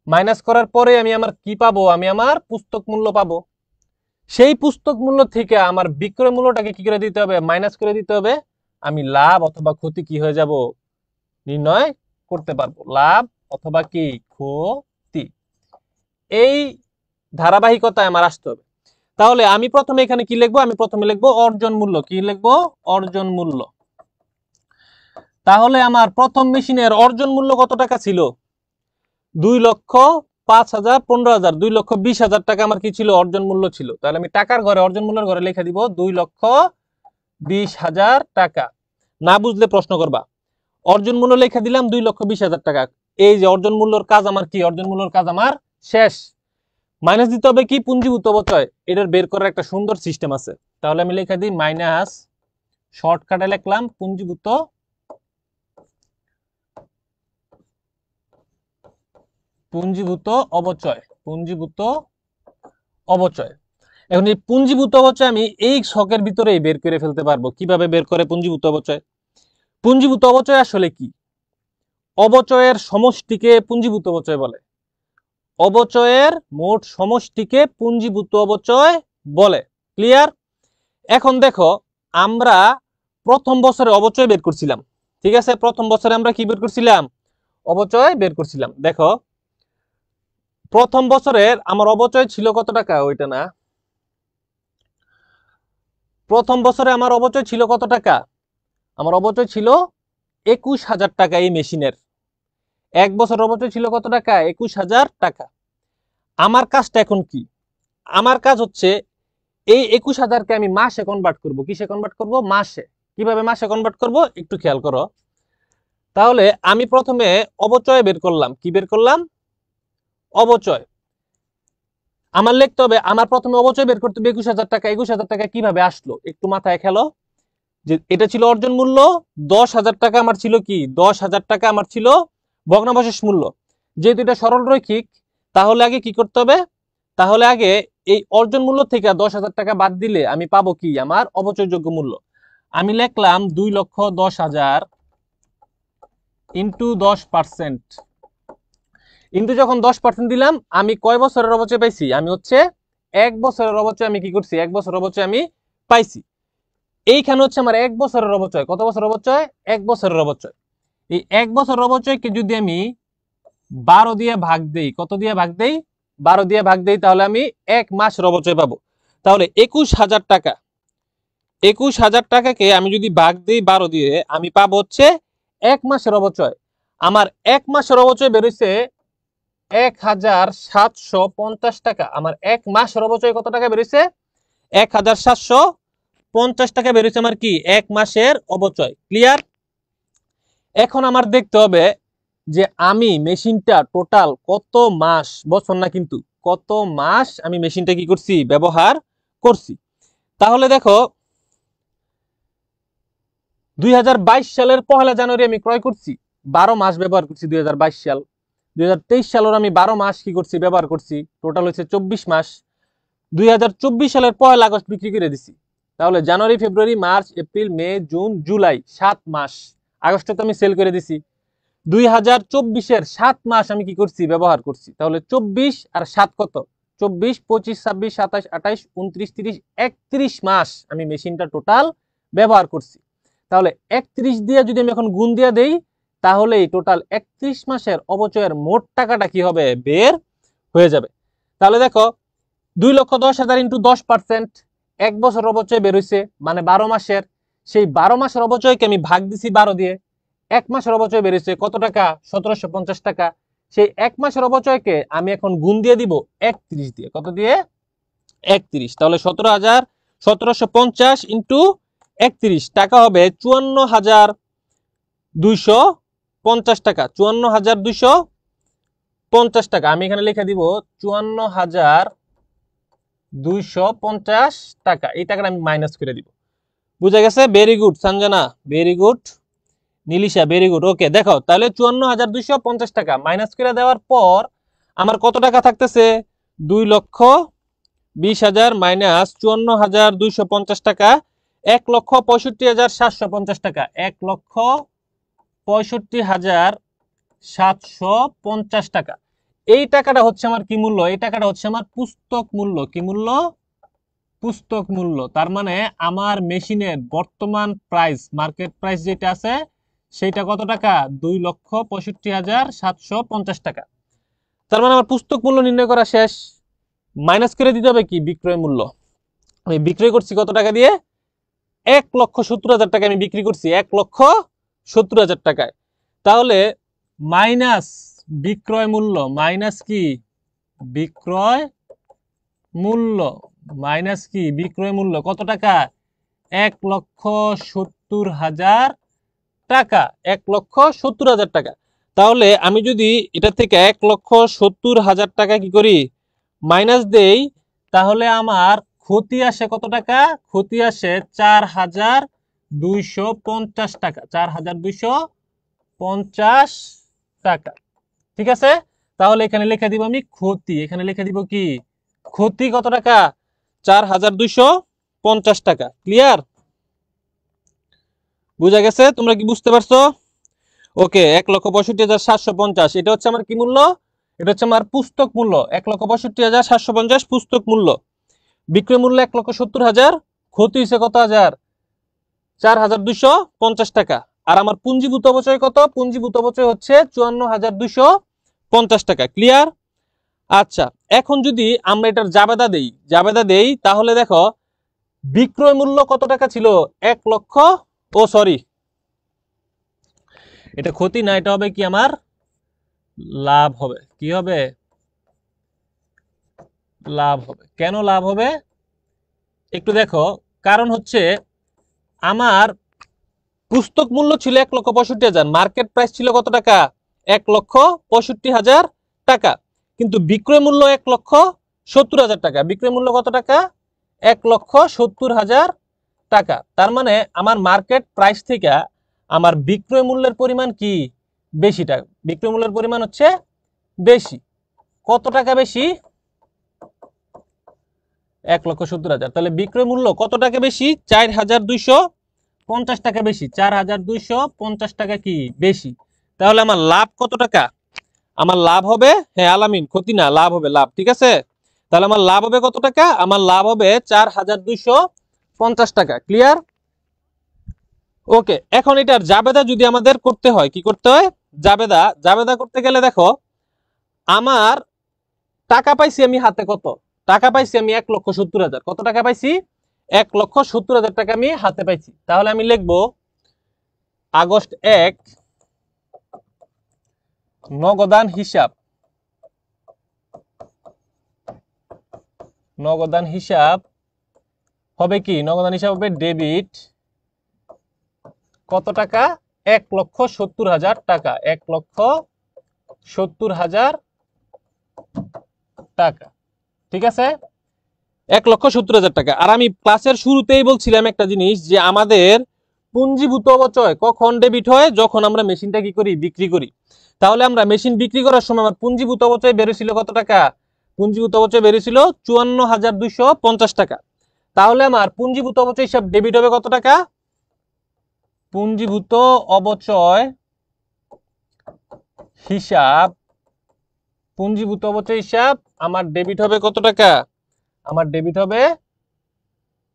মাইনাস করার পরে আমি আমার কি পাবো, আমি আমার পুস্তক মূল্য পাবো। সেই পুস্তক মূল্য থেকে আমার বিক্রয় মূল্যটাকে কি করে দিতে হবে, মাইনাস করে দিতে হবে। আমি লাভ অথবা ক্ষতি কি হয়ে যাব, নির্ণয় করতে পারবো। লাভ অথবা কি ক্ষতি, এই ধারাবাহিকতায় আমার আসতে হবে। তাহলে আমি প্রথমে এখানে কি লিখবো, আমি প্রথমে লিখবো অর্জন মূল্য। কি লিখবো, অর্জন মূল্য। তাহলে আমার প্রথম মেশিনের অর্জন মূল্য কত টাকা ছিল, 2,05,000, 15,000, 2,20,000 টাকা আমার কি ছিল, অর্জন মূল্য ছিল। তাহলে আমি টাকার ঘরে, অর্জন মূল্যের ঘরে লিখে দিব 2,20,000 টাকা। না বুঝলে প্রশ্ন করবা। অর্জন মূল্য লিখে দিলাম 2,20,000 টাকা। এই যে অর্জন মূল্যর কাজ আমার কি, অর্জন মূল্যর কাজ আমার শেষ। মাইনাস দিতে হবে কি, পুঞ্জীভূত অবচয়। এটার বের করার একটা সুন্দর সিস্টেম আছে। তাহলে আমি লিখে দিই মাইনাস, শর্টকাটে লিখলাম পুঞ্জীভূত অবচয়, পুঞ্জীভূত অবচয়। এখন এই পুঞ্জীভূত অবচয় আমি এই ছকের ভিতরেই বের করে ফেলতে পারবো। কিভাবে বের করে পুঞ্জীভূত অবচয়? পুঞ্জীভূত অবচয় আসলে কি, অবচয়ের সমষ্টিকে পুঞ্জীভূত অবচয় বলে। অবচয়ের মোট সমষ্টিকে পুঞ্জীভূত অবচয় বলে। ক্লিয়ার? এখন দেখো আমরা প্রথম বছরে অবচয় বের করছিলাম, ঠিক আছে, প্রথম বছরে আমরা কি বের করছিলাম, অবচয় বের করছিলাম। দেখো প্রথম বছরের আমার অবচয় ছিল কত টাকা, ওইটা না, প্রথম বছরে আমার অবচয় ছিল কত টাকা, আমার অবচয় ছিল 21,000 টাকা। এই মেশিনের এক বছর অবচয় ছিল কত টাকা, 21,000 টাকা। আমার কাজটা এখন কি, আমার কাজ হচ্ছে এই 21,000-কে আমি মাসে কনভার্ট করব। কিসে কনভার্ট করব, মাসে। কিভাবে মাসে কনভার্ট করব একটু খেয়াল করো। তাহলে আমি প্রথমে অবচয় বের করলাম। কি বের করলাম, অবচয়। আমার লিখতে হবে, আমার প্রথমে অবচয় বের করতে হবে 21,000 টাকা। 21,000 টাকা কিভাবে আসলো একটু মাথায় খেলো, যে এটা ছিল অর্জন মূল্য। 10,000 টাকা আমার ছিল কি, 10,000 টাকা আমার ছিল ভগ্নাবশেষ মূল্য। যেহেতু এটা সরল রৈখিক, তাহলে আগে কি করতে হবে, তাহলে আগে এই অর্জন মূল্য থেকে 10,000 টাকা বাদ দিলে আমি পাবো কি, আমার অবচয়যোগ্য মূল্য। আমি লিখলাম 2,10,000 ইন্টু 10%। ইন্টু যখন 10% দিলাম, আমি কয় বছরের অবচয় পাইছি, আমি হচ্ছে 1 বছরের অবচয় আমি কি করছি, 1 বছর অবচয় আমি পাইছি। এইখানে হচ্ছে আমার 1 বছরের অবচয়। কত বছর অবচয়, 1 বছরের অবচয়। এই 1 বছর অবচয়কে যদি আমি 12 দিয়ে ভাগ দেই, কত দিয়ে ভাগ দেই, 12 দিয়ে ভাগ দেই, তাহলে আমি 1 মাসের অবচয় পাবো। তাহলে 21,000 টাকা, 21,000 টাকাকে আমি যদি ভাগ দিই 12 দিয়ে, আমি পাবো হচ্ছে 1 মাসের অবচয়। আমার এক মাসের অবচয় বেরোইছে 1750 টাকা। আমার এক মাসের অবচয় কত টাকা বেরোইছে? 1750 টাকা বেরোইছে আমার কি এক মাসের অবচয়। ক্লিয়ার? এখন আমার দেখতে হবে যে আমি মেশিনটা টোটাল কত মাস, বছর না কিন্তু, কত মাস আমি মেশিনটা কি করছি ব্যবহার করছি। তাহলে দেখো 2022 সালের 1 জানুয়ারি আমি ক্রয় করছি, 12 মাস ব্যবহার করছি। 2022 সাল, 2023 সালের আমি 12 মাস কি করছি ব্যবহার করছি, টোটাল হচ্ছে 24 মাস। 2024 সালের 1 আগস্ট বিক্রি করে দিছি। তাহলে জানুয়ারি, ফেব্রুয়ারি, মার্চ, এপ্রিল, মে, জুন, জুলাই, 7 মাস। আগস্টে তো আমি সেল করে দিছি। 2024-এর 7 মাস আমি কি করছি ব্যবহার করছি। তাহলে 24 আর 7 কত? 24, 25, 26, 27, 28, 29, 30, 31 মাস আমি মেশিনটা টোটাল ব্যবহার করছি। তাহলে 31 দিয়ে যদি আমি এখন গুণ দিয়ে দেই, তাহলে এই টোটাল 31 মাসের অবচয়ের মোট টাকাটা কি হবে বের হয়ে যাবে। তাহলে দেখো 2,10,000 ইন্টু 10%, এক বছর অবচয় বের হইছে, মানে 12 মাসের। সেই 12 মাসের অবচয়কে আমি ভাগ দিছি 12 দিয়ে, এক মাসের অবচয় বের হইছে কত টাকা? 1750 টাকা। সেই এক মাসের অবচয়কে আমি এখন গুণ দিয়ে দিব 31 দিয়ে। কত দিয়ে? 31। তাহলে 1750 ইন্টু 31 টাকা হবে 54,250 টাকা। 54,250 টাকা আমি এখানে লিখে দিব 54,250 টাকা। এই টাকাটা আমি মাইনাস করে দিব। বুঝা গেছে? Very good Sanjana, very good Nilisha, very good. Okay, দেখো তাহলে 54,250 টাকা মাইনাস করে দেওয়ার পর আমার কত টাকা থাকতেছে? 2,20,000 মাইনাস 54,250 টাকা, 1,65,750 টাকা। 1,65,750 টাকা। এই টাকাটা হচ্ছে আমার কি মূল্য? এই টাকাটা হচ্ছে আমার পুস্তক মূল্য। কি মূল্য? পুস্তক মূল্য। তার মানে আমার মেশিনের বর্তমান প্রাইস, মার্কেট প্রাইস যেটা আছে সেটা কত টাকা? 2,65,750 টাকা। তার মানে আমার পুস্তক মূল্য নির্ণয় করা শেষ। মাইনাস করে দিতে হবে কি বিক্রয় মূল্য। আমি বিক্রয় করছি কত টাকা দিয়ে? 1,70,000 টাকা আমি বিক্রি করছি, 1,70,000 টাকায়। তাহলে মাইনাস বিক্রয় মূল্য, মাইনাস কি বিক্রয় মূল্য, মাইনাস কি বিক্রয় মূল্য কত টাকা? 1,70,000 টাকা। 1,70,000 টাকা। তাহলে আমি যদি এটা থেকে 1,70,000 টাকা কি করি মাইনাস দেই, তাহলে আমার ক্ষতি আসে কত টাকা? ক্ষতি আসে 4,250 টাকা। 4,250 টাকা। ঠিক আছে? তাহলে এখানে লিখে দিব আমি ক্ষতি। এখানে লিখে দিব কি ক্ষতি কত টাকা? 4,250 টাকা। ক্লিয়ার? বুঝা গেছে? তোমরা কি বুঝতে পারছো? ওকে, 1,65,750 এটা হচ্ছে আমার কি মূল্য? এটা হচ্ছে আমার পুস্তক মূল্য। 1,65,750 পুস্তক মূল্য। বিক্রয় মূল্য 1,70,000, ক্ষতি হয়েছে কত হাজার? 4,250 টাকা। আর আমার পুঞ্জীভূত অবচয় কত? পুঞ্জীভূত অবচয় হচ্ছে 54,250 টাকা। ক্লিয়ার? আচ্ছা, এখন যদি আমরা এটার জাবেদা দেই তাহলে দেখো বিক্রয় মূল্য কত টাকা ছিল? 1 লক্ষ, ও সরি, এটা ক্ষতি না, এটা হবে কি আমার লাভ হবে। কি হবে? লাভ হবে। কেন লাভ হবে একটু দেখো। কারণ হচ্ছে আমার পুস্তক মূল্য ছিল 1,65,000, মার্কেট প্রাইস ছিল কত টাকা? 1,65,000 টাকা। কিন্তু বিক্রয় মূল্য 1,70,000 টাকা। বিক্রয় মূল্য কত টাকা? 1,70,000 টাকা। তার মানে আমার মার্কেট প্রাইস থেকে আমার বিক্রয় মূল্যের পরিমাণ কি বেশি টাকা। বিক্রয় মূল্যের পরিমাণ হচ্ছে বেশি। কত টাকা বেশি? 1,70,000। তাহলে বিক্রয় মূল্য কত টাকা বেশি? 4,250 টাকা বেশি। 4,250 টাকা কি বেশি। তাহলে আমার লাভ কত টাকা? আমার লাভ হবে, হ্যাঁ আলামিন, ক্ষতি না, লাভ হবে, লাভ। ঠিক আছে? তাহলে আমার লাভ হবে কত টাকা? আমার লাভ হবে 4,250 টাকা। ক্লিয়ার? ওকে, এখন এটার জাবেদা যদি আমাদের করতে হয়, কি করতে হয়? জাবেদা করতে গেলে দেখো আমার টাকা পাইছি আমি হাতে কত? টাকা পাইছি আমি 1,70,000। কত টাকা পাইছি? 1,70,000 টাকা আমি হাতে পাইছি। তাহলে আমি লিখবো আগস্ট 1 নগদান হিসাব, নগদান হিসাব হবে কি? নগদান হিসাব হবে ডেবিট কত টাকা? 1,70,000 টাকা, 1,70,000 টাকা। ঠিক আছে, 1,70,000 টাকা। আর আমি ক্লাসের শুরুতেই বলছিলাম একটা জিনিস, যে আমাদের পুঞ্জীভূত অপচয় কখন ডেবিট হয়? যখন আমরা মেশিনটা কি করি? বিক্রি করি। তাহলে আমরা মেশিন বিক্রি করার সময় আমার পুঞ্জীভূত অপচয় বেরোছিল কত টাকা? পুঞ্জীভূত অপচয় বেরোছিল 54,250 টাকা। তাহলে আমার পুঞ্জীভূত অপচয় হিসাব ডেবিট হবে কত টাকা? পুঞ্জীভূত অপচয় হিসাব, পুঞ্জীভূত অপচয় হিসাব আমার ডেবিট হবে কত টাকা? আমার ডেবিট হবে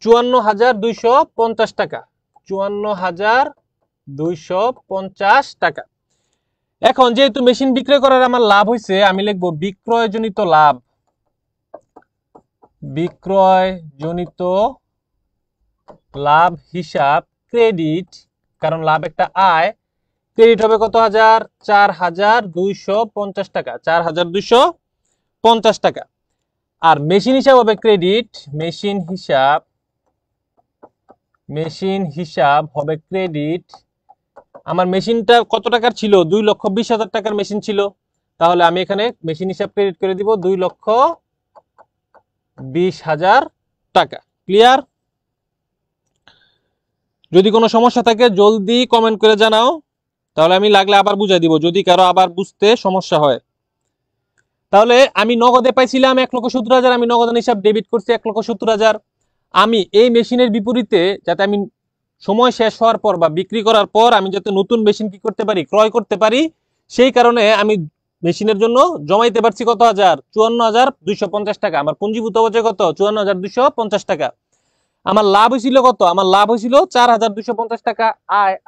54,250 টাকা, 54,250 টাকা। এখন যেহেতু মেশিন বিক্রয় করার আমার লাভ হয়েছে, আমি লিখবো বিক্রয়জনিত লাভ, বিক্রয়জনিত লাভ হিসাব ক্রেডিট, কারণ লাভ একটা আয়, ক্রেডিট হবে কত হাজার? 4,250 টাকা, 4,250 টাকা। আর মেশিন হিসাব হবে ক্রেডিট, মেশিন হিসাব হবে ক্রেডিট। আমার মেশিনটা কত টাকার ছিল? 2,20,000 টাকার মেশিন ছিল। তাহলে আমি এখানে মেশিন হিসাব ক্রেডিট করে দিব 2,20,000 টাকা। ক্লিয়ার? যদি কোনো সমস্যা থাকে জলদি কমেন্ট করে জানাও, তাহলে আমি লাগলে আবার বুঝাই দিব যদি কারো আবার বুঝতে সমস্যা হয়। তাহলে আমি নগদে পাইছিলাম 1,70,000, আমি নগদান হিসাব ডেবিট করছি 1,70,000। আমি এই মেশিনের বিপরীতে, যাতে আমি সময় শেষ হওয়ার পর বা বিক্রি করার পর আমি যাতে নতুন মেশিন কি করতে পারি? ক্রয় করতে পারি। সেই কারণে আমি মেশিনের জন্য জমাইতে পারছি কত হাজার? 54,250 টাকা। আমার পুঞ্জীভূত অপচয় কত? 54,250 টাকা। আমার লাভ হয়েছিল কত? আমার লাভ হয়েছিল 4,250 টাকা।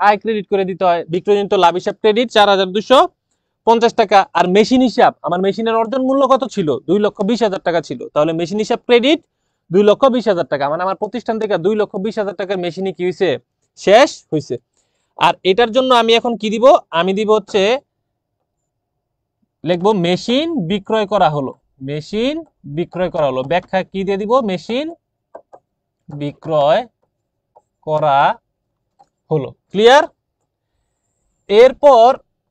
আয় ক্রেডিট করে দিতে হয়, বিক্রয়জনিত লাভ হিসাব ক্রেডিট 4,250 টাকা। আর মেশিন হিসাব, আমার মেশিনের অর্জন মূল্য কত ছিল? 2,20,000 টাকা ছিল। তাহলে মেশিন হিসাব ক্রেডিট 2,20,000 টাকা। মানে আমার প্রতিষ্ঠান থেকে 2,20,000 টাকার মেশিনই কি হয়েছে? শেষ হয়েছে। আর এটার জন্য আমি এখন কি দিব? আমি দিব হচ্ছে, লিখবো মেশিন বিক্রয় করা হলো, মেশিন বিক্রয় করা হলো। ব্যাখ্যা কি দিয়ে দিব? মেশিন বিক্রয় করা হলো। ক্লিয়ার? এরপর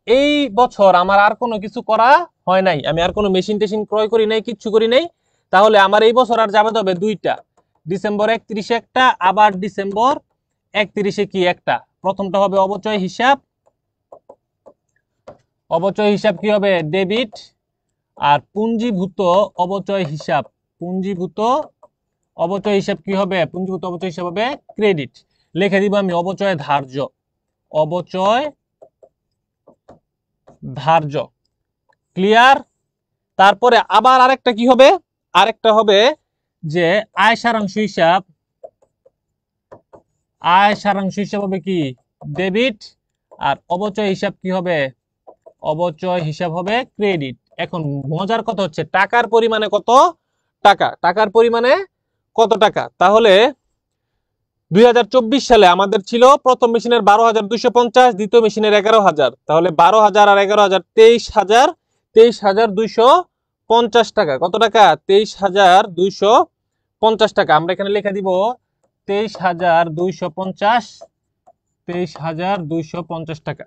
এই বছর আমার আর কোনো কিছু করা হয় নাই, আমি আর কোনো মেশিন টেশিন ক্রয় করি নাই, কিচ্ছু করি নাই। তাহলে আমার এই বছর আর যাবে তবে দুইটা, ডিসেম্বর 31-এ একটা, আবার ডিসেম্বর 31-এ কি একটা। প্রথমটা হবে অপচয় হিসাব, অপচয় হিসাব কি হবে? ডেবিট। আর পুঞ্জীভূত অপচয় হিসাব, পুঞ্জীভূত অপচয় হিসাব কি হবে? পুঞ্জীভূত অপচয় হিসাব হবে ক্রেডিট। লিখে দিব আমি অপচয় ধার্য, অপচয় ধার্য। ক্লিয়ার? তারপরে আবার আরেকটা কি হবে? আরেকটা হবে যে আয় সারাংশ হিসাব, আয় সারাংশ হিসাব হবে কি? ডেবিট। আর অপচয় হিসাব কি হবে? অপচয় হিসাব হবে ক্রেডিট। এখন মজার কথা হচ্ছে টাকার পরিমাণে কত টাকা, টাকার পরিমাণে কত টাকা। তাহলে 2024 সালে আমাদের ছিল প্রথম মেশিনের 12,250, দ্বিতীয় মেশিনের 11,000। তাহলে 12,000 আর 11,000 23,000, 23,250 টাকা। কত টাকা? 23,250 টাকা। আমরা এখানে লিখে দিব 23,250, 23,250 টাকা।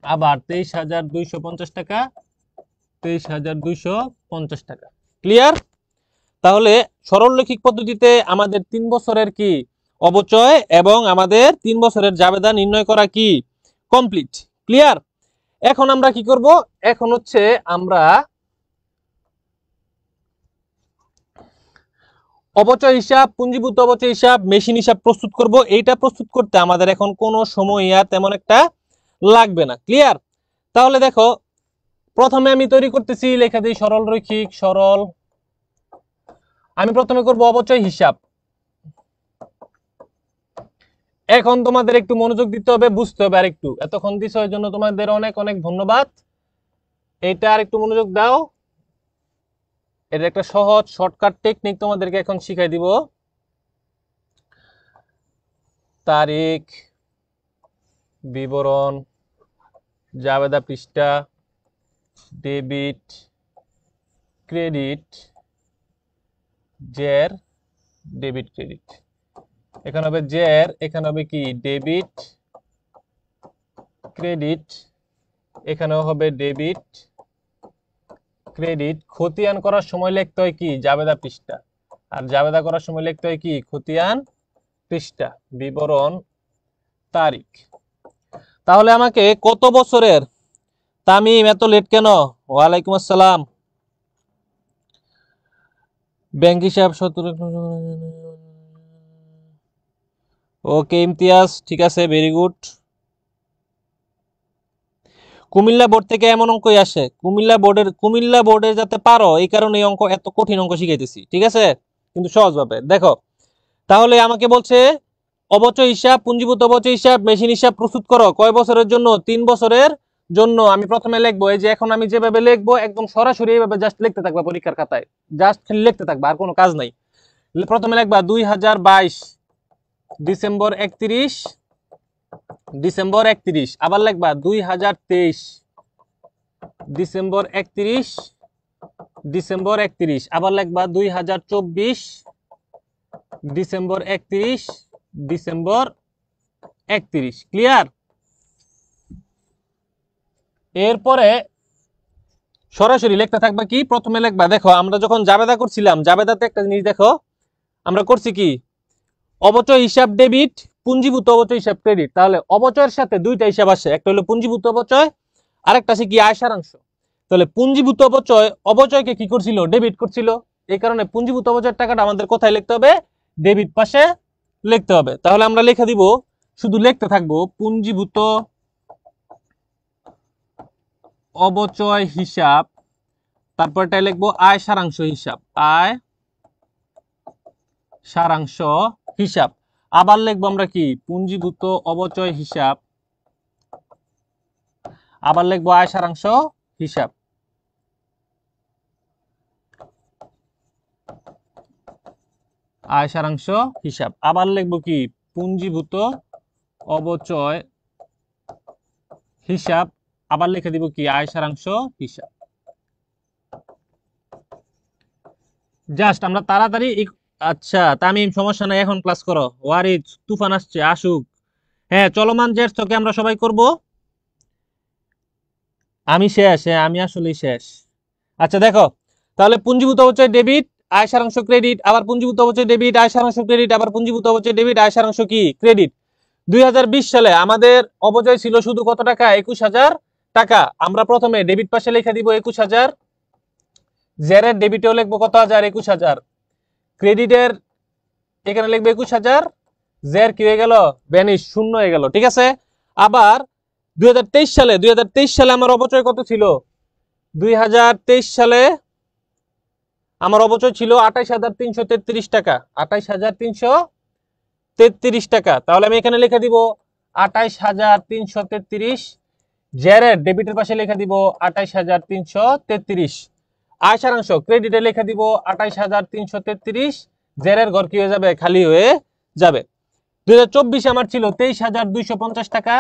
আবার 23,250 টাকা, 23,250 টাকা। ক্লিয়ার? তাহলে সরলরৈখিক পদ্ধতিতে আমাদের 3 বছরের কি অপচয় এবং আমাদের 3 বছরের জাবেদা নির্ণয় করা কি কমপ্লিট। ক্লিয়ার? এখন আমরা কি করব? এখন হচ্ছে আমরা অপচয় হিসাব, পুঞ্জীভূত অপচয় হিসাব, মেশিন হিসাব প্রস্তুত করব। এইটা প্রস্তুত করতে আমাদের এখন কোনো সময় আর তেমন একটা লাগবে না। ক্লিয়ার? তাহলে দেখো, প্রথমে আমি তৈরি করতেছি, লেখা দিই সরল রৈখিক, সরল। আমি প্রথমে করব অপচয় হিসাব। এখন তোমাদের একটু মনোযোগ দিতে হবে, বুঝতে হবে। আর একটু এতক্ষণ দিছো এর জন্য তোমাদের অনেক অনেক ধন্যবাদ। এটা আর একটু মনোযোগ দাও। এটা একটা সহজ শর্টকাট টেকনিক তোমাদেরকে এখন শিখাই দিব। তারিখ, বিবরণ, জাবেদা পৃষ্ঠা, ডেবিট ক্রেডিট জের ডেবিট ক্রেডিট, এখানে হবে জের, এখানে হবে কি ডেবিট ক্রেডিট, এখানেও হবে ডেবিট ক্রেডিট। খতিয়ান করার সময় লিখতে হয় কি জাবেদা পৃষ্ঠা, আর জাবেদা করার সময় লিখতে হয় কি খতিয়ান পৃষ্ঠা, বিবরণ তারিখ। তাহলে আমাকে কত বছরের, তামিম এত লেট কেন? ওয়ালাইকুম আসসালাম। ব্যাংক হিসাব 17। ওকে ইমতিয়াজ, ঠিক আছে, ভেরি গুড। কুমিল্লা বোর্ড থেকে এমন অঙ্কই আসে, কুমিল্লা বোর্ডে যাতে পারো এই কারণে এই অঙ্ক, এত কঠিন অঙ্ক শিখাইতেছি, ঠিক আছে, কিন্তু সহজভাবে দেখো। তাহলে আমাকে বলছে অবচয় হিসাব, পুঞ্জীভূত অবচয় হিসাব, মেশিন হিসাব প্রস্তুত করো কয় বছরের জন্য? 3 বছরের জন্য। আমি প্রথমে লিখবো, এই যে এখন আমি যেভাবে লিখবো একদম সরাসরি এইভাবে জাস্ট লিখতে থাকবা পরীক্ষার খাতায়, জাস্ট খালি লিখতে থাকবা, আর কোনো কাজ নাই। প্রথমে লিখবা 2022 ডিসেম্বর 31 ডিসেম্বর 31, আবার লিখবা 2023 ডিসেম্বর 31 ডিসেম্বর 31, আবার লিখবা 2024 ডিসেম্বর 31 ডিসেম্বর 31। ক্লিয়ার? এরপরে সরাসরি লিখতে থাকবা কি, প্রথমে লিখবা, দেখো আমরা যখন জাবেদা করছিলাম, জাবেদাতে একটা জিনিস দেখো আমরা করছি কি, অবচয় হিসাব ডেবিট, পুঞ্জীভূত অবচয় হিসাব ক্রেডিট। তাহলে অবচয়ের সাথে দুইটা হিসাব আসে, একটা হলো পুঞ্জীভূত অবচয়, আরেকটা আছে কি আয় সারাংশ। তাহলে পুঞ্জীভূত অবচয়, অবচয়কে কি করছিল? ডেবিট করছিল। এই কারণে পুঞ্জীভূত অবচয়ের টাকাটা আমাদের কোথায় লিখতে হবে? ডেবিট পাশে লিখতে হবে। তাহলে আমরা লিখে দিব, শুধু লিখতে থাকবো পুঞ্জীভূত অবচয় হিসাব, তারপরটা লিখবো আয় সারাংশ হিসাব, আয় সারাংশ হিসাব। আবার লিখবো আমরা কি পুঞ্জীভূত অবচয় হিসাব, আবার লিখবো আয় সারাংশ হিসাব। আয় সারাংশ হিসাব, আবার লিখবো কি পুঞ্জীভূত অবচয় হিসাব, আবার লিখে দিব কি আয় সারাংশ হিসাব। জাস্ট আমরা তাড়াতাড়ি। আচ্ছা তামিম, সমস্যা নাই, এখন ক্লাস করো। ওয়ারিদ, তুফান আসছে, আসুক। হ্যাঁ, চলমান জেট স্টকে আমরা সবাই করব। আমি শেষ, হ্যাঁ আমি আসলেই শেষ। আচ্ছা দেখো, তাহলে পুঞ্জীভূত অবচয় ডেবিট, আয় সারাংশ ক্রেডিট, আবার পুঞ্জীভূত অবচয় ডেবিট, আয় সারাংশ ক্রেডিট, আবার পুঞ্জীভূত অবচয় ডেবিট, আয় সারাংশ কি ক্রেডিট। 2020 সালে আমাদের অবচয় ছিল শুধু কত টাকা? 21,000 টাকা। আমরা প্রথমে ডেবিট পাশে লিখে দিব 21,000, জেরের ডেবিটেও লিখবো কত হাজার? 21,000। ক্রেডিটের এখানে লিখবে 21,000, জের কি হয়ে গেল? ভ্যানিশ, শূন্য হয়ে গেল, ঠিক আছে। আবার 2023 সালে আমার অবচয় কত ছিল? 2023 সালে আমার অবচয় ছিল 28,333 টাকা, 28,333 টাকা। তাহলে আমি এখানে লিখে দিব 28,333, জেরের ডেবিটের পাশে লিখে দিব 28,333। আয় সারাংশ ক্রেডিটে লিখে দিব 28,333, জেরের ঘর কি হয়ে যাবে? খালি হয়ে যাবে। 2024 আমার ছিল 23,250 টাকা,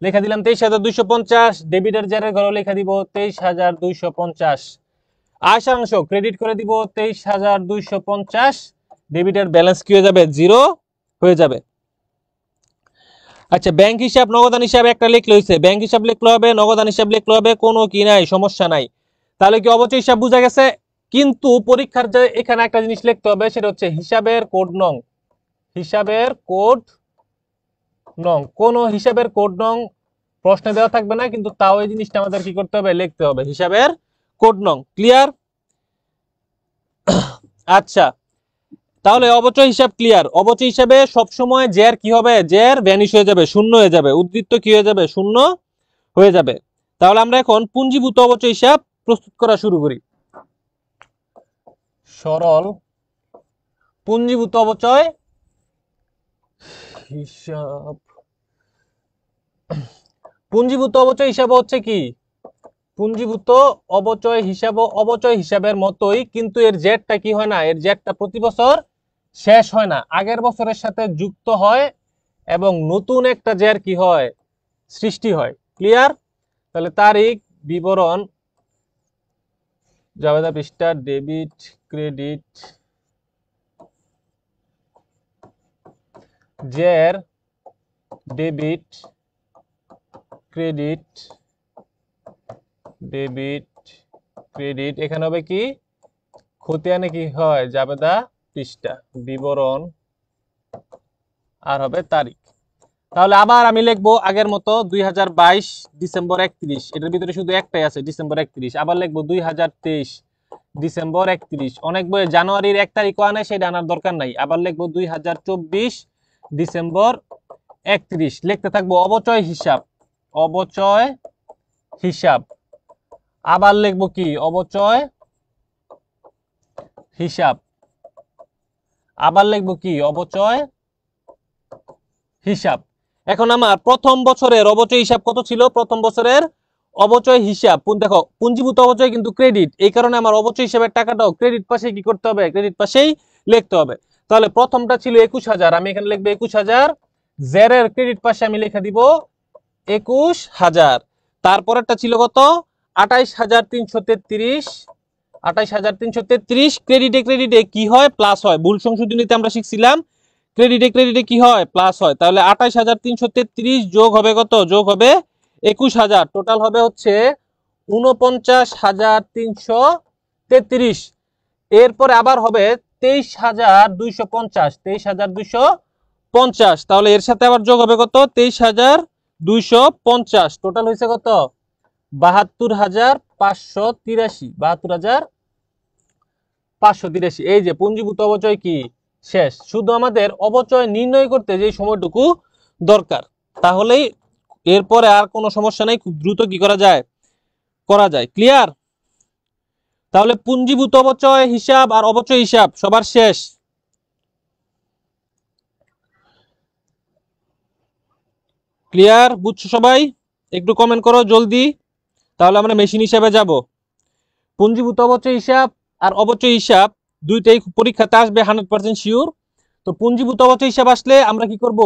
লিখে দিলাম 23,250, ডেবিটের জেরের ঘরে লিখে দিব 23,250। আয় সারাংশ ক্রেডিট করে দিব 23,250, ডেবিটের ব্যালেন্স কি হয়ে যাবে? জিরো হয়ে যাবে। আচ্ছা ব্যাংক হিসাব, নগদান হিসাব একটা লিখলে হয়েছে, ব্যাংক হিসাব লিখলে হবে, নগদান হিসাব লিখলে হবে, কোনো কি নাই, সমস্যা নাই। তাহলে কি অবচয় হিসাব বোঝা গেছে? কিন্তু পরীক্ষার যে এখানে একটা জিনিস লিখতে হবে, সেটা হচ্ছে হিসাবের কোড নং। হিসাবের কোড নং, কোন হিসাবের কোড নং প্রশ্নে দেওয়া থাকবে না, কিন্তু তাও এই জিনিসটা আমাদের কি করতে হবে? লিখতে হবে, হিসাবের কোড নং। ক্লিয়ার? আচ্ছা তাহলে অবচয় হিসাব ক্লিয়ার। অবচয় হিসাবে সবসময় জের কি হবে? জের ভ্যানিশ হয়ে যাবে, শূন্য হয়ে যাবে, উদ্বৃত্ত কি হয়ে যাবে? শূন্য হয়ে যাবে। তাহলে আমরা এখন পুঞ্জীভূত অবচয় হিসাব প্রস্তুত করা শুরু করি। সরল পুঞ্জীভূত অবচয় হিসাব, পুঞ্জীভূত অবচয় হিসাব হচ্ছে কি, পুঞ্জীভূত অবচয় হিসাব অবচয় হিসাবের মতোই, কিন্তু এর জেটটা কি হয় না? এর জেটটা প্রতি বছর শেষ হয় না, আগের বছরের সাথে যুক্ত হয় এবং নতুন একটা জের কি হয়? সৃষ্টি হয়। ক্লিয়ার? তাহলে তারিখ, বিবরণ, জাবেদা পৃষ্ঠা ডেবিট ক্রেডিট জের ডেবিট ক্রেডিট এখানে হবে কি খতিয়ানে কি হয় জাবেদা পৃষ্ঠা বিবরণ আর হবে তারিখ। তাহলে আবার আমি লিখবো আগের মতো 2022 ডিসেম্বর 31, এটার ভিতরে শুধু একটাই আছে ডিসেম্বর 31। আবার লিখবো 2023 ডিসেম্বর 31। অনেক বইয়ে জানুয়ারির 1 তারিখও আনে, সেটা আনার দরকার নাই। আবার লিখবো 2024 ডিসেম্বর 31। লিখতে থাকবো অবচয় হিসাব। আবার লিখবো কি অবচয় হিসাব। আবার লিখবো কি অবচয় হিসাব। এখন আমার প্রথম বছরের অবচয় হিসাব কত ছিল? প্রথম বছরের অবচয় হিসাব দেখো, পুঞ্জীভূত অবচয় কিন্তু ক্রেডিট, এই কারণে আমার অবচয় হিসাবের টাকাটাও ক্রেডিট পাশে কি করতে হবে? ক্রেডিট পাশেই লিখতে হবে। তাহলে প্রথমটা ছিল 21,000, আমি এখানে লিখবো 21,000। জেরের ক্রেডিট পাশে আমি লিখে দিব 21,000। তারপরেরটা ছিল কত? 28,333। 28,333 ক্রেডিটে কি হয়? প্লাস হয়। ভুল সংশোধনীতে আমরা শিখছিলাম ক্রেডিটে কি হয়? প্লাস হয়। তাহলে 28,333 যোগ হবে কত? যোগ হবে 21,000। টোটাল হবে হচ্ছে 49,333। এরপরে আবার হবে 23,250। 23,250। তাহলে এর সাথে আবার যোগ হবে কত? 23,250। টোটাল হয়েছে কত? 72,583। 72,583। এই যে পুঞ্জীভূত অবচয় কি শেষ। শুধু আমাদের অবচয় নির্ণয় করতে যে সময়টুকু দরকার, তাহলেই এরপরে আর কোনো সমস্যা নাই, খুব দ্রুত কি করা যায়? ক্লিয়ার? তাহলে পুঞ্জীভূত অবচয় হিসাব আর অবচয় হিসাব সবার শেষ। ক্লিয়ার? বুঝছো সবাই? একটু কমেন্ট করো জলদি, তাহলে আমরা মেশিন হিসাবে যাব। পুঞ্জীভূত অবচয় হিসাব আর অবচয় হিসাব দুইটাই পরীক্ষাতে আসবে 100% শিওর। তো পুঞ্জীভূত অবচয় হিসাব আসলে আমরা কি করব?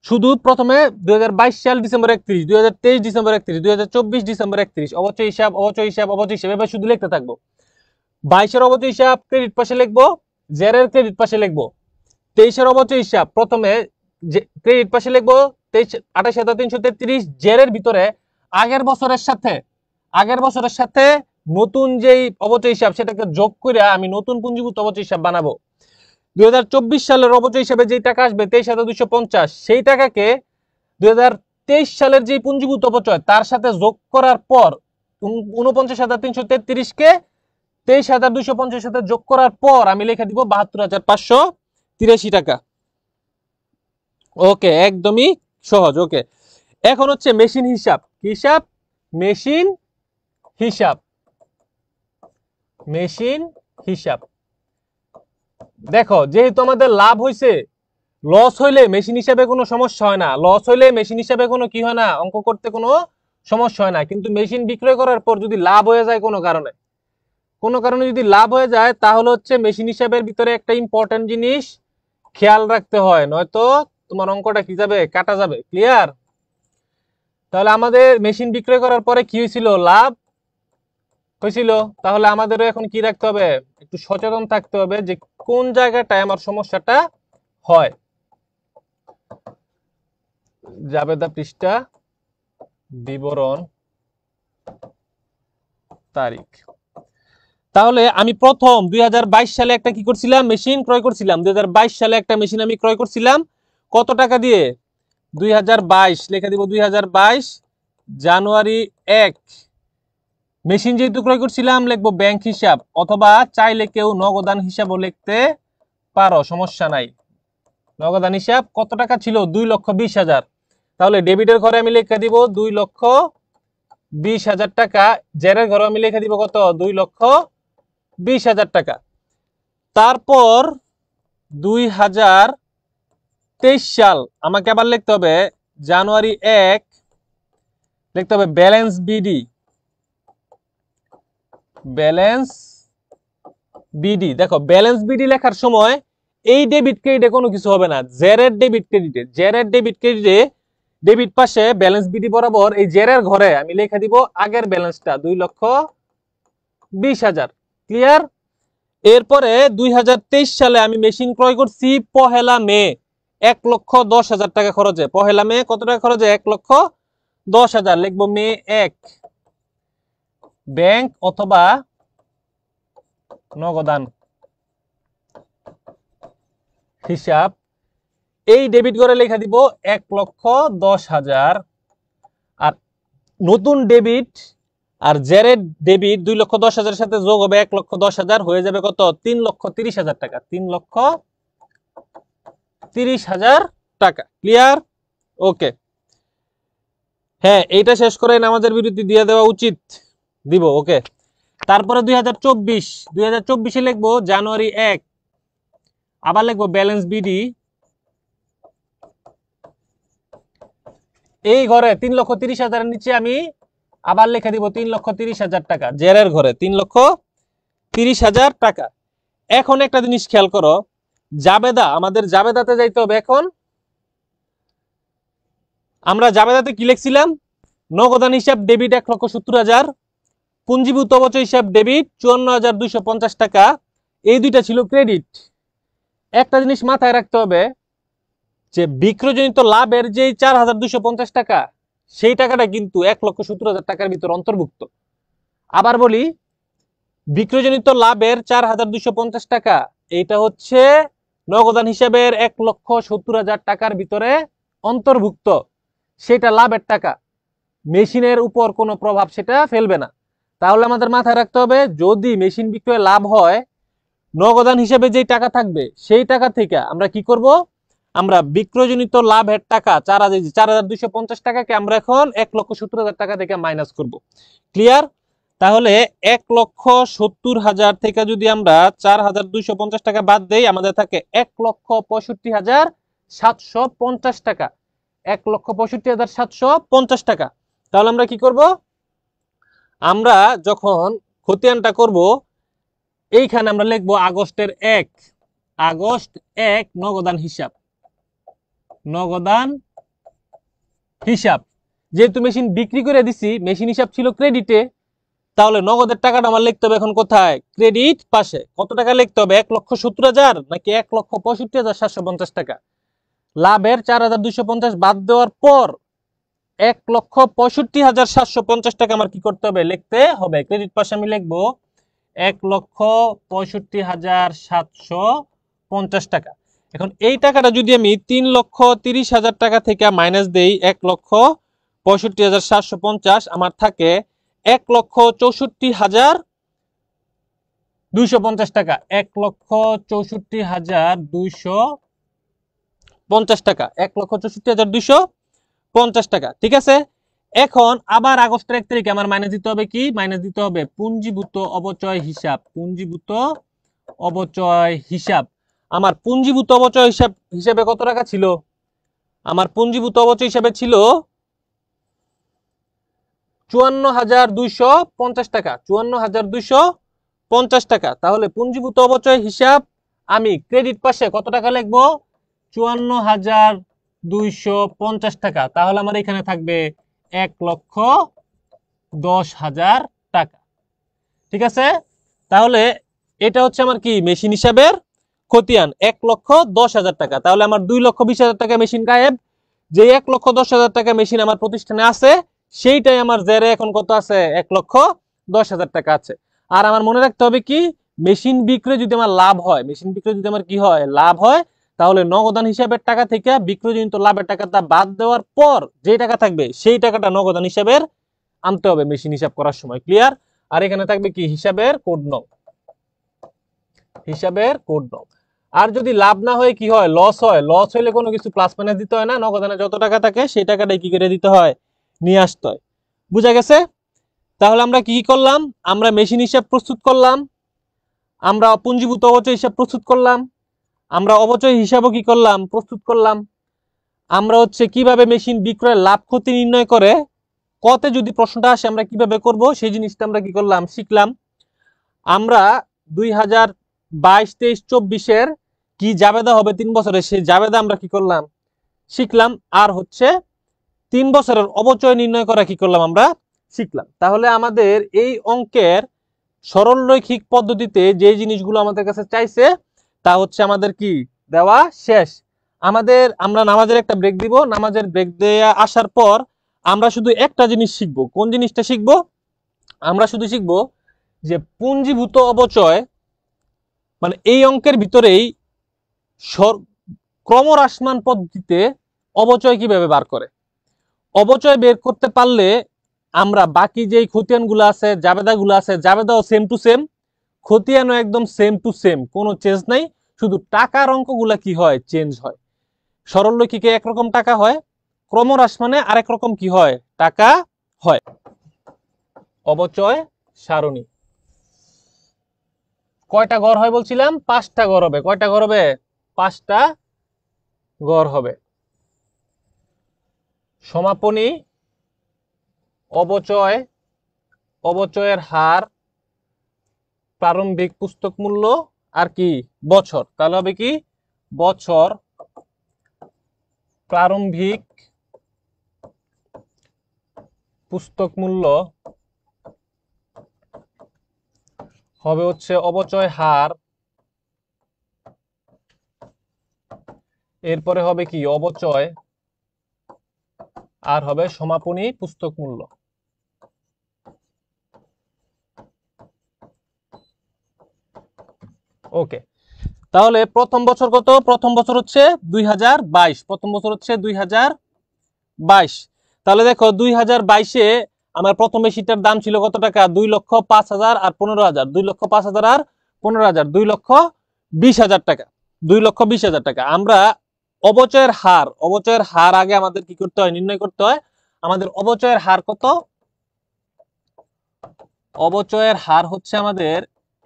শুধু প্রথমে 2022 সাল ডিসেম্বর 31, 2023 ডিসেম্বর 31, 2024 ডিসেম্বর 31 অবচয় হিসাব এভাবে শুধু লিখতে থাকবো। 22-এর অবচয় হিসাব ক্রেডিট পাশে লিখবো, জেরের ক্রেডিট পাশে লিখবো। 23-এর অবচয় হিসাব প্রথমে ক্রেডিট পাশে লিখবো 28,333। জেরের ভিতরে আগের বছরের সাথে নতুন যেই অবচয় হিসাব সেটাকে যোগ করে আমি নতুন পুঞ্জীভূত অবচয় হিসাব বানাবো। 2024 সালের অবচয় হিসাবে যে টাকা আসবে 23,250, সেই টাকাকে 2023 সালের যে পুঞ্জীভূত অবচয় তার সাথে যোগ করার পর 49,333-কে 23,250 সাথে যোগ করার পর আমি লিখে দিব 72,583 টাকা। ওকে, একদমই সহজ। ওকে, এখন হচ্ছে মেশিন হিসাব। মেশিন হিসাব। দেখো, যেহেতু আমাদের লাভ হয়েছে, লস হইলে মেশিন হিসাবে কোনো সমস্যা হয় না। লস হইলে মেশিন হিসাবে কোনো কি হয় না, অঙ্ক করতে কোনো সমস্যা হয় না। কিন্তু মেশিন বিক্রয় করার পর যদি লাভ হয়ে যায় কোনো কারণে যদি লাভ হয়ে যায়, তাহলে হচ্ছে মেশিন হিসাবের ভিতরে একটা ইম্পর্টেন্ট জিনিস খেয়াল রাখতে হয়, নয়তো তোমার অঙ্কটা কি যাবে? কাটা যাবে। ক্লিয়ার? তাহলে আমাদের মেশিন বিক্রয় করার পরে কি হয়েছিল? লাভ হয়েছিল। তাহলে আমাদেরও এখন কি রাখতে হবে? একটু সচেতন থাকতে হবে যে কোন জায়গাটায় আমার সমস্যাটা হয়। জাবেদা পৃষ্ঠা বিবরণ তারিখ। তাহলে আমি প্রথম 2022 সালে একটা কি করছিলাম? মেশিন ক্রয় করছিলাম। 2022 সালে একটা মেশিন আমি ক্রয় করছিলাম কত টাকা দিয়ে? 2022 লিখে দিব 2022 জানুয়ারি 1। মেশিন যেহেতু ক্রয় করছিলাম লিখবো ব্যাংক হিসাব, অথবা চাইলে কেউ নগদান হিসাবও লিখতে পারো, সমস্যা নাই। নগদান হিসাব কত টাকা ছিল? 2,20,000। তাহলে ডেবিটের ঘরে আমি লিখে দিব 2,20,000 টাকা। জেরের ঘরে আমি লিখে দিব কত? 2,20,000 টাকা। তারপর 2023 সাল আমাকে আবার লিখতে হবে জানুয়ারি 1, লিখতে হবে ব্যালেন্স বিডি। দেখো, ব্যালেন্স বিডি লেখার সময় এই ডেবিট ক্রেডিটে কোনো কিছু হবে না। জেরের ডেবিট ক্রেডিটে ডেবিট পাশে ব্যালেন্স বিডি বরাবর এই জেরের ঘরে আমি লিখে দিব আগের ব্যালেন্সটা 2,20,000 20,000। ক্লিয়ার? এরপরে 2023 সালে আমি মেশিন ক্রয় করছি 1 মে 1,10,000 টাকা খরচে। 1 মে কত টাকা খরচে? 1,10,000। লিখবো মে 1, ব্যাংক অথবা নগদান হিসাব। এই ডেবিট করে লেখা দিব 1,10,000। আর নতুন ডেবিট আর জেরের ডেবিট 2,10,000 সাথে যোগ হবে 1,10,000, হয়ে যাবে কত? 3,30,000 টাকা। 3,30,000 টাকা। ক্লিয়ার? ওকে, হ্যাঁ এইটা শেষ করে নামাজের বিরতি দিয়ে দেওয়া উচিত, দিব। ওকে, তারপরে 2024 লিখবো জানুয়ারি 1, আবার লিখবো ব্যালেন্স বিডি। এই ঘরে 3,30,000 নিচে আমি আবার লিখে দিব 3,30,000 টাকা। জেরের ঘরে 3,30,000 টাকা। এখন একটা জিনিস খেয়াল করো, জাবেদা, আমাদের জাবেদাতে যাইতে হবে। এখন আমরা জাবেদাতে কি লিখছিলাম? নগদান হিসাব ডেবিট 1,70,000, পুঞ্জীভূত অবচয় হিসাব ডেবিট 54,250 টাকা। এই দুইটা ছিল ক্রেডিট। একটা জিনিস মাথায় রাখতে হবে যে বিক্রয়জনিত লাভের যে 4,250 টাকা, সেই টাকাটা কিন্তু 1,70,000 টাকার ভিতর অন্তর্ভুক্ত। আবার বলি, বিক্রয়জনিত লাভের 4,250 টাকা, এইটা হচ্ছে নগদান হিসাবের 1,70,000 টাকার ভিতরে অন্তর্ভুক্ত। সেটা লাভের টাকা, মেশিনের উপর কোনো প্রভাব সেটা ফেলবে না। তাহলে আমাদের মাথায় রাখতে হবে, যদি মেশিন বিক্রয়ে লাভ হয়, নগদান হিসাবে যে টাকা থাকবে সেই টাকা থেকে আমরা কি করব? আমরা বিক্রয়জনিত লাভের টাকা 4,250 টাকাকে আমরা এখন 1,70,000 টাকা থেকে মাইনাস করব। ক্লিয়ার? তাহলে 1,70,000 থেকে যদি আমরা 4,250 টাকা বাদ দেই, আমাদের থাকে 1,65,750 টাকা। 1,65,750 টাকা। তাহলে আমরা কি করব? আমরা যখন খতিয়ানটা করব, এইখানে আমরা লিখবো আগস্টের 1, আগস্ট 1 নগদান হিসাব। নগদান হিসাব, যেহেতু মেশিন বিক্রি করে দিছি, মেশিন হিসাব ছিল ক্রেডিটে, তাহলে নগদের টাকাটা আমার লিখতে হবে এখন কোথায়? ক্রেডিট পাশে। কত টাকা লিখতে হবে? 1,70,000 নাকি 1,65,750 টাকা? লাভের 4,250 বাদ দেওয়ার পর 1,65,750 টাকা আমার কি করতে হবে? লিখতে হবে। ক্রেডিট পাশে আমি লিখবো 1,65,750 টাকা। এখন এই টাকাটা যদি আমি 3,30,000 টাকা থেকে মাইনাস দেই 1,65,750, আমার থাকে 1,64,250 টাকা। 1,64,250 টাকা। 1,64,250 টাকা। ঠিক আছে, এখন আবার আগস্টের 1 তারিখে আমার মাইনাস দিতে হবে কি? মাইনাস দিতে হবে পুঞ্জীভূত অবচয় হিসাব। পুঞ্জীভূত অবচয় হিসাব। আমার পুঞ্জীভূত অবচয় হিসাবে কত টাকা ছিল? আমার পুঞ্জীভূত অবচয় হিসাবে ছিল 54,250 টাকা। 54,250 টাকা। তাহলে পুঞ্জীভূত অবচয় হিসাব আমি ক্রেডিট পাশে কত টাকা লিখবো? 54,250 টাকা। তাহলে আমার এখানে থাকবে 1,10,000 টাকা। ঠিক আছে, তাহলে এটা হচ্ছে আমার কি? মেশিন হিসাবের খতিয়ান 1,10,000 টাকা। তাহলে আমার 2,20,000 টাকা মেশিন গায়েব। যে 1,10,000 টাকা মেশিন আমার প্রতিষ্ঠানে আছে, সেইটাই আমার জেরে এখন কত আছে? 1,10,000 টাকা আছে। আর আমার মনে রাখতে হবে কি? মেশিন বিক্রয় যদি আমার লাভ হয়, মেশিন বিক্রয় যদি আমার কি হয়? লাভ হয়, তাহলে নগদান হিসাবের টাকা থেকে বিক্রয়জনিত লাভের টাকাটা বাদ দেওয়ার পর যে টাকা থাকবে সেই টাকাটা নগদান হিসাবের আনতে হবে মেশিন হিসাব করার সময়। ক্লিয়ার? আর এখানে থাকবে কি? হিসাবের কোড নং। হিসাবের কোড নং। আর যদি লাভ না হয় কি হয়? লস হয়। লস হইলে কোনো কিছু প্লাস মাইনাস দিতে হয় না, নগদানে যত টাকা থাকে সেই টাকাটাই কি করে দিতে হয়? নিয়ে আসতে হয়। বুঝা গেছে? তাহলে আমরা কি করলাম? আমরা মেশিন হিসাব প্রস্তুত করলাম, আমরা পুঞ্জীভূত অবচয় হিসাব প্রস্তুত করলাম, আমরা অবচয় হিসাবও কি করলাম? প্রস্তুত করলাম। আমরা হচ্ছে কিভাবে মেশিন বিক্রয়ের লাভ ক্ষতি নির্ণয় করে, কতে যদি প্রশ্নটা আসে আমরা কিভাবে করব, সেই জিনিসটা আমরা কি করলাম? শিখলাম। আমরা 2022-23-24 কি জাবেদা হবে 3 বছরের, সেই জাবেদা আমরা কি করলাম? শিখলাম। আর হচ্ছে 3 বছরের অবচয় নির্ণয় করা কি করলাম? আমরা শিখলাম। তাহলে আমাদের এই অঙ্কের সরলরৈখিক পদ্ধতিতে যে জিনিসগুলো আমাদের কাছে চাইছে তা হচ্ছে আমাদের কি দেওয়া শেষ। আমরা নামাজের একটা ব্রেক দিব, নামাজের ব্রেক দেয়া আসার পর আমরা শুধু একটা জিনিস শিখবো। কোন জিনিসটা শিখবো? আমরা শুধু শিখবো যে পুঞ্জীভূত অবচয়, মানে এই অঙ্কের ভিতরেই ক্রমহ্রাসমান পদ্ধতিতে অবচয় কিভাবে বার করে। অবচয় বের করতে পারলে আমরা বাকি যেই খতিয়ানগুলো আছে, জাবেদাগুলো আছে, জাবেদাও সেম টু সেম, খতিয়ানও একদম সেম টু সেম, কোনো চেঞ্জ নাই, শুধু টাকার অঙ্কগুলা কি হয়, চেঞ্জ হয়। সরলরৈখিকে একরকম টাকা হয়, ক্রমহ্রাসমানে আরেক রকম কি হয়, টাকা হয়। অবচয় সারণী কয়টা ঘর হয় বলছিলাম? 5টা ঘর হবে। কয়টা ঘর হবে? 5টা ঘর হবে। সমাপনী, অবচয়, অবচয়ের হার, প্রারম্ভিক পুস্তক মূল্য, আর কি বছর। তাহলে হবে কি বছর, প্রারম্ভিক পুস্তক মূল্য হবে হচ্ছে অবচয় হার, এরপরে হবে কি অবচয়, আর হবে সমাপনী পুস্তক মূল্য। ওকে, তাহলে প্রথম বছর কত? প্রথম বছর হচ্ছে 2022। প্রথম বছর হচ্ছে 2022। তাহলে দেখো 2022-এ আমার প্রথম মেশিনটার দাম ছিল কত টাকা? 2,05,000 আর 15,000। 2,05,000 আর 15,000, 2,20,000 টাকা। 2,20,000 টাকা। আমরা অবচয়ের হার আগে আমাদের কি করতে হয়, নির্ণয় করতে হয়। আমাদের অবচয়ের হার কত? অবচয়ের হার হচ্ছে আমাদের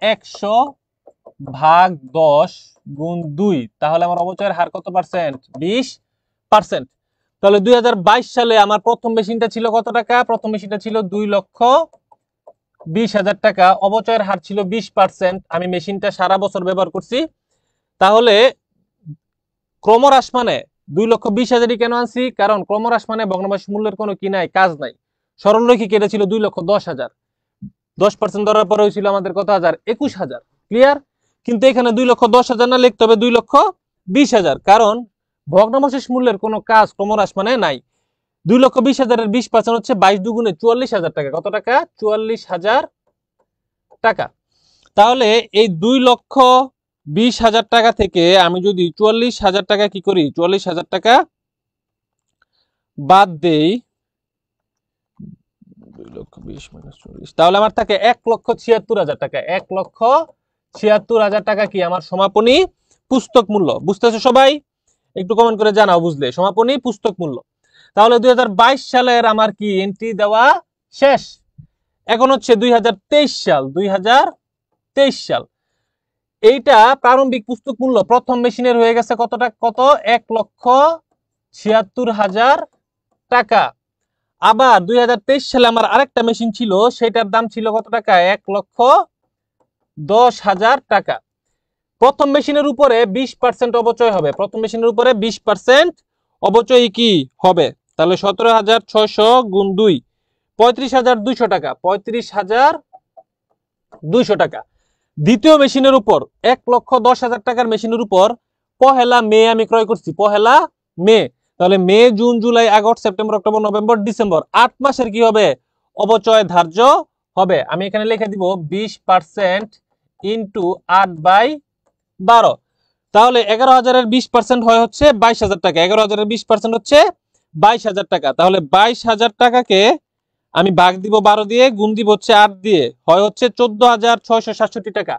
100/10 গুণ 2। তাহলে আমার অবচয়ের হার কত পার্সেন্ট? 20%। তাহলে 2022 সালে আমার প্রথম মেশিনটা ছিল কত টাকা? প্রথম মেশিনটা ছিল 2,20,000 টাকা। অবচয়ের হার ছিল 20%। আমি মেশিনটা সারা বছর ব্যবহার করছি। তাহলে ক্রমহ্রাস মানে 2,20,000 কেন আনছি? কারণ ক্রমহ্রাস মানে ভগ্নাংশ মূল্যের কোনো কি নাই, কাজ নাই। সরলরৈখিক এটা ছিল 2,10,000। 10% ধরার পরে হয়েছিল আমাদের কত হাজার? 21,000। ক্লিয়ার? কিন্তু এখানে 2,10,000 না, লিখতে হবে 2,20,000, কারণ ভগ্নাংশের মূল্যের কোনো কাজ ক্রমহ্রাস মানে নাই। 2,20,000-এর 20% হচ্ছে 22 দুগুণে 44,000 টাকা। কত টাকা? 44,000 টাকা। তাহলে এই 2,20,000 টাকা থেকে আমি যদি 44,000 টাকা কি করি, 44,000 টাকা বাদ দেই, 2,20,000 - 40, তাহলে আমার থাকে 1,76,000 টাকা। 1,76,000 টাকা কি আমার সমাপনী পুস্তক মূল্য। বুঝতেছো সবাই? একটু কমেন্ট করে জানাও বুঝলে। সমাপনী পুস্তক মূল্য। তাহলে 2022 সালের আমার কি এন্ট্রি দেওয়া শেষ। এখন হচ্ছে 2023 সাল। 2023 সাল, এইটা প্রারম্ভিক পুস্তক মূল্য প্রথম মেশিনের হয়ে গেছে কত টাকা? কত? 1,76,000 টাকা। আবার 2023 সালে আমার আরেকটা মেশিন ছিল, সেটার দাম ছিল কত টাকা? 1,10,000 টাকা। প্রথম মেশিনের উপরে 20% অবচয় হবে। প্রথম মেশিনের উপরে 20% অবচয় কি হবে? তাহলে 17,600 গুণ 2, 35,200 টাকা। 35,200 টাকা। দ্বিতীয় মেশিনের উপর 1,10,000 টাকার মেশিনের উপর 1 মে আমি ক্রয় করছি। 1 মে। তাহলে May, June, July, August, September, October, November, December, 8 মাসের কি হবে? অবচয় ধার্য হবে। আমি এখানে লিখে দিব 20% ইন্টু 8/12। তাহলে 11,000-এর 20% হয় হচ্ছে 22,000 টাকা। 11,000-এর 20% হচ্ছে 22,000 টাকা। তাহলে 22,000 টাকাকে আমি ভাগ দিব 12 দিয়ে, গুণ দিব হচ্ছে 8 দিয়ে, হয় হচ্ছে 14,667 টাকা।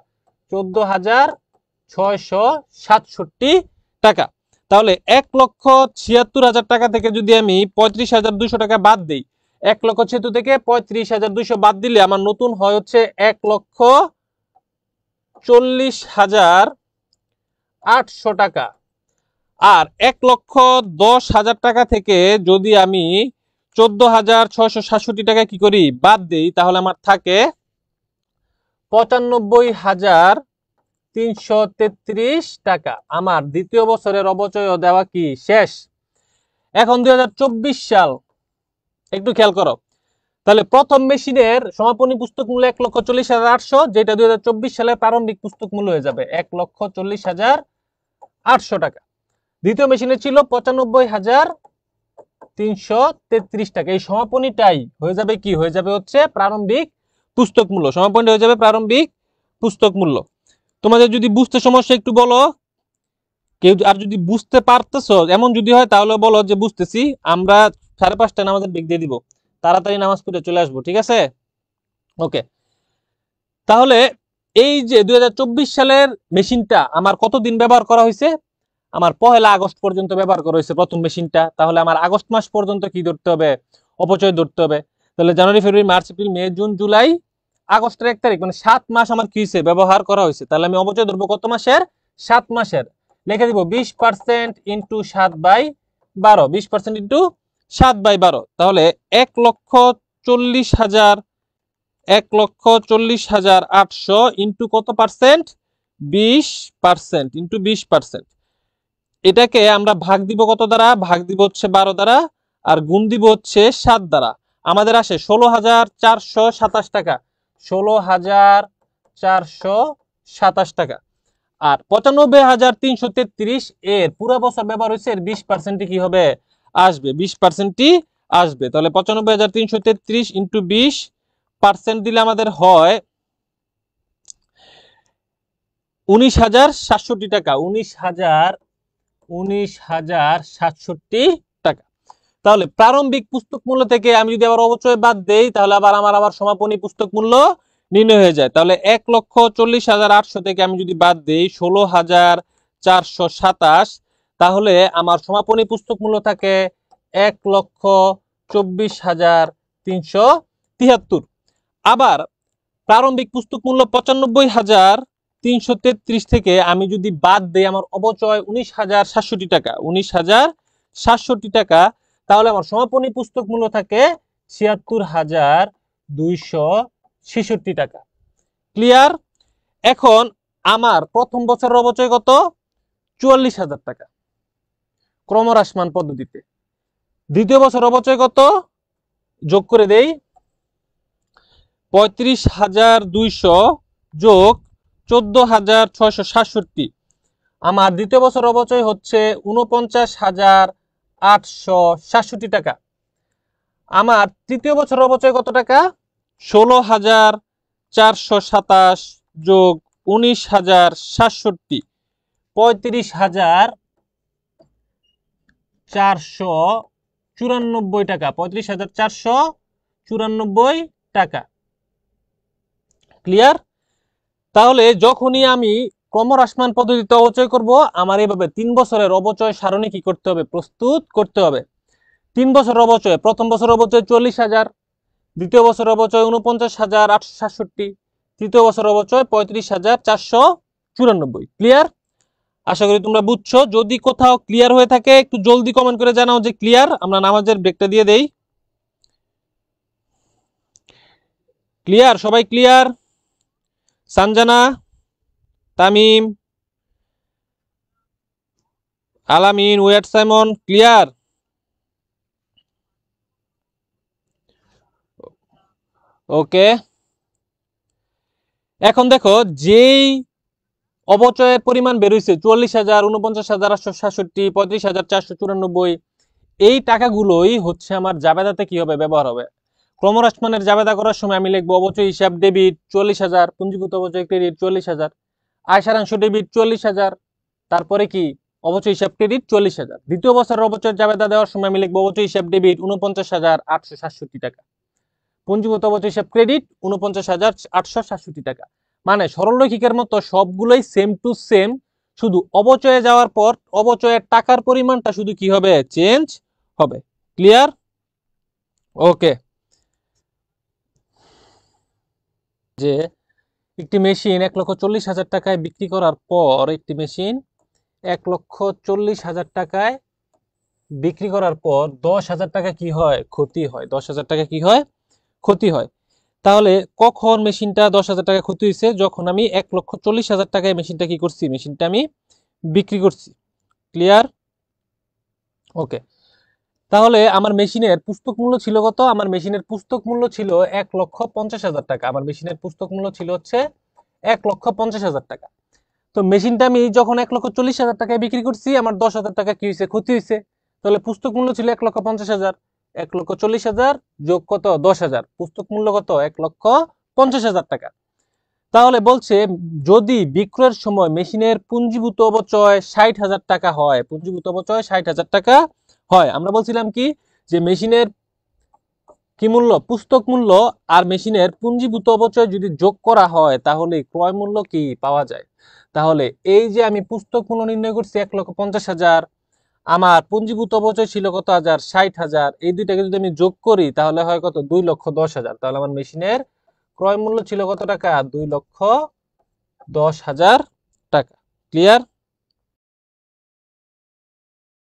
14,667 টাকা। তাহলে 1,76,000 টাকা থেকে যদি আমি 35,200 টাকা বাদ দিই, 1,76,000 থেকে 35,200 বাদ দিলে আমার নতুন হয় হচ্ছে 1,40,800 টাকা। আর 1,10,000 টাকা থেকে যদি আমি 14,667 টাকা কি করি, বাদ দিই, তাহলে আমার থাকে 95,333 টাকা। আমার দ্বিতীয় বছরের অবচয় দেওয়া কি শেষ। এখন 2024 সাল, একটু খেয়াল করো। তাহলে প্রথম মেশিনের সমাপনী পুস্তক মূল্য 1,40,800, যেটা 2024 সালে প্রারম্ভিক পুস্তক মূল্য হয়ে যাবে 1,40,800 টাকা। দ্বিতীয় মেশিনে ছিল 95,333 টাকা। এই সমাপনীটাই হয়ে যাবে কি, হয়ে যাবে হচ্ছে প্রারম্ভিক পুস্তক মূল্য। সমাপনী হয়ে যাবে প্রারম্ভিক পুস্তক মূল্য। তোমাদের যদি বুঝতে সমস্যা একটু বলো, কেউ আর যদি বুঝতে পারতেছ এমন যদি হয় তাহলে বলো যে বুঝতেছি, আমরা 5:30 নামাজের ব্রেক দিয়ে দিব, তাড়াতাড়ি নামাজ পড়ে চলে আসবো, ঠিক আছে? ওকে, তাহলে এই যে 2024 সালের মেশিনটা আমার কতদিন ব্যবহার করা হয়েছে? আমার 1 আগস্ট পর্যন্ত ব্যবহার করা হয়েছে প্রথম মেশিনটা। তাহলে আমার আগস্ট মাস পর্যন্ত কি ধরতে হবে? অপচয় ধরতে হবে। তাহলে জানুয়ারি, ফেব্রুয়ারি, মার্চ, এপ্রিল, মে, জুন, জুলাই, আগস্টের 1 তারিখ, মানে 7 মাস আমার কি হয়েছে? ব্যবহার করা হয়েছে। তাহলে আমি অপচয় ধরবো কত মাসের? 7 মাসের। লিখে দিব 20% ইন্টু 7/12, 20% ইন্টু 7/12। তাহলে 1,40,800 ইন্টু কত পার্সেন্ট? 20% ইন্টু 20%। এটাকে আমরা ভাগ দিব কত দ্বারা? ভাগ দিব হচ্ছে 12 দ্বারা, আর গুণ দিব হচ্ছে 7 দ্বারা। আমাদের আসে 16,427 টাকা, 16,427 টাকা। আর 95,333 এর পুরো বছর ব্যবহার হয়েছে, এর 20% কি হবে? আসবে, 20%ই আসবে। তাহলে 95,333 ইন্টু 20% দিলে আমাদের হয় 19,067 টাকা, 19,067 টাকা। তাহলে প্রারম্ভিক পুস্তক মূল্য থেকে আমি যদি আবার অবচয় বাদ দেই, তাহলে আবার সমাপনী পুস্তক মূল্য নির্ণয় হয়ে যায়। তাহলে 1,40,800 থেকে আমি যদি বাদ দেই 16,427, তাহলে আমার সমাপনী পুস্তক মূল্য থাকে 1,24,373। আবার প্রারম্ভিক পুস্তক মূল্য 95,333 থেকে আমি যদি বাদ দেই আমার অবচয় 19,067 টাকা, 19,067 টাকা, তাহলে আমার সমাপনী পুস্তক মূল্য থাকে 76,266 টাকা। ক্লিয়ার? এখন আমার প্রথম বছরের অবচয় কত? 44,000 টাকা ক্রমহ্রাসমান পদ্ধতিতে। দ্বিতীয় বছর অবচয় কত? যোগ করে দেই, 35,200 যোগ 14,667। আমার দ্বিতীয় বছর অবচয় হচ্ছে 49,867 টাকা। আমার তৃতীয় বছর অবচয় কত টাকা? 16,427 যোগ 19,067, 35,494 টাকা, 35,494 টাকা। ক্লিয়ার? তাহলে যখনই আমি ক্রমহ্রাসমান পদ্ধতিতে অবচয় করব, আমার এইভাবে 3 বছরের অবচয় সারণী কি করতে হবে? প্রস্তুত করতে হবে। 3 বছর অবচয়, প্রথম বছর অবচয় 40,000, দ্বিতীয় বছর অবচয় 49,867, তৃতীয় বছর অবচয় 35,494। ক্লিয়ার? আশা করি তোমরা বুঝছো। যদি কোথাও ক্লিয়ার হয়ে থাকে একটু জলদি কমেন্ট করে জানাও যে ক্লিয়ার। আমরা নামাজের ব্রেকটা দিয়ে দেই। ক্লিয়ার? সবাই ক্লিয়ার? সানজানা, তামিম, আলামিন, ওয়েট সাইমন, ক্লিয়ার? ওকে, এখন দেখো যেই অবচয়ের পরিমাণ বের হয়েছে 44,000, 49,867, 35,494, এই টাকাগুলোই হচ্ছে আমার জাবেদাতে কি হবে? ব্যবহার হবে। ক্রমহ্রাসমানের জাবেদা করার সময় আমি লিখবো অবচয় হিসাব ডেবিট 40,000, পুঞ্জীভূত অবচয় ক্রেডিট 40,000, আয় সারাংশ ডেবিট 40,000, তারপরে কি অবচয় হিসাব ক্রেডিট 40,000। দ্বিতীয় বছরের অবচয়ের জাবেদা দেওয়ার সময় আমি লিখবো অবচয় হিসাব ডেবিট 49,867 টাকা, পুঞ্জীভূত অবচয় হিসাব ক্রেডিট 49,867 টাকা। মানে সরলরৈখিকের মতো সবগুলোই সেম টু সেম, শুধু অবচয়ে যাওয়ার পর অবচয়ের টাকার পরিমাণটা শুধু কি হবে? চেঞ্জ হবে। ক্লিয়ার? ওকে, যে একটি মেশিন 1,40,000 টাকায় বিক্রি করার পর, একটি মেশিন 1,40,000 টাকায় বিক্রি করার পর 10,000 টাকা কি হয়? ক্ষতি হয়। 10,000 টাকা কি হয়? ক্ষতি হয়। তাহলে কখন মেশিনটা 10,000 টাকা ক্ষতি হয়েছে? যখন আমি 1,40,000 টাকায় মেশিনটা কি করছি? মেশিনটা আমি বিক্রি করছি। ক্লিয়ার? ওকে, তাহলে আমার মেশিনের পুস্তক মূল্য ছিল কত? আমার মেশিনের পুস্তক মূল্য ছিল 1,50,000 টাকা। আমার মেশিনের পুস্তক মূল্য ছিল হচ্ছে 1,50,000 টাকা। তো মেশিনটা আমি যখন 1,40,000 টাকায় বিক্রি করছি, আমার 10,000 টাকা কি হয়েছে? ক্ষতি হয়েছে। তাহলে পুস্তক মূল্য ছিল 1,50,000, 1,40,000 যোগ কত? 10,000। পুস্তক মূল্য কত? 1,50,000 টাকা। তাহলে বলছে যদি বিক্রয়ের সময় মেশিনের পুঞ্জীভূত অপচয় 60,000 টাকা হয়, পুঞ্জীভূত অপচয় 60,000 টাকা হয়, আমরা বলছিলাম কি যে মেশিনের কি মূল্য? পুস্তক মূল্য আর মেশিনের পুঞ্জীভূত অপচয় যদি যোগ করা হয় তাহলে ক্রয় মূল্য কি পাওয়া যায়। তাহলে এই যে আমি পুস্তক মূল্য নির্ণয় করছি 1,50,000, আমার পুঞ্জীভূত অপচয় ছিল কত হাজার? 60,000। এই দুইটাকে যদি আমি যোগ করি তাহলে হয় কত? 2,10,000। তাহলে আমার মেশিনের ক্রয় মূল্য ছিল কত টাকা? 2,10,000 টাকা। ক্লিয়ার?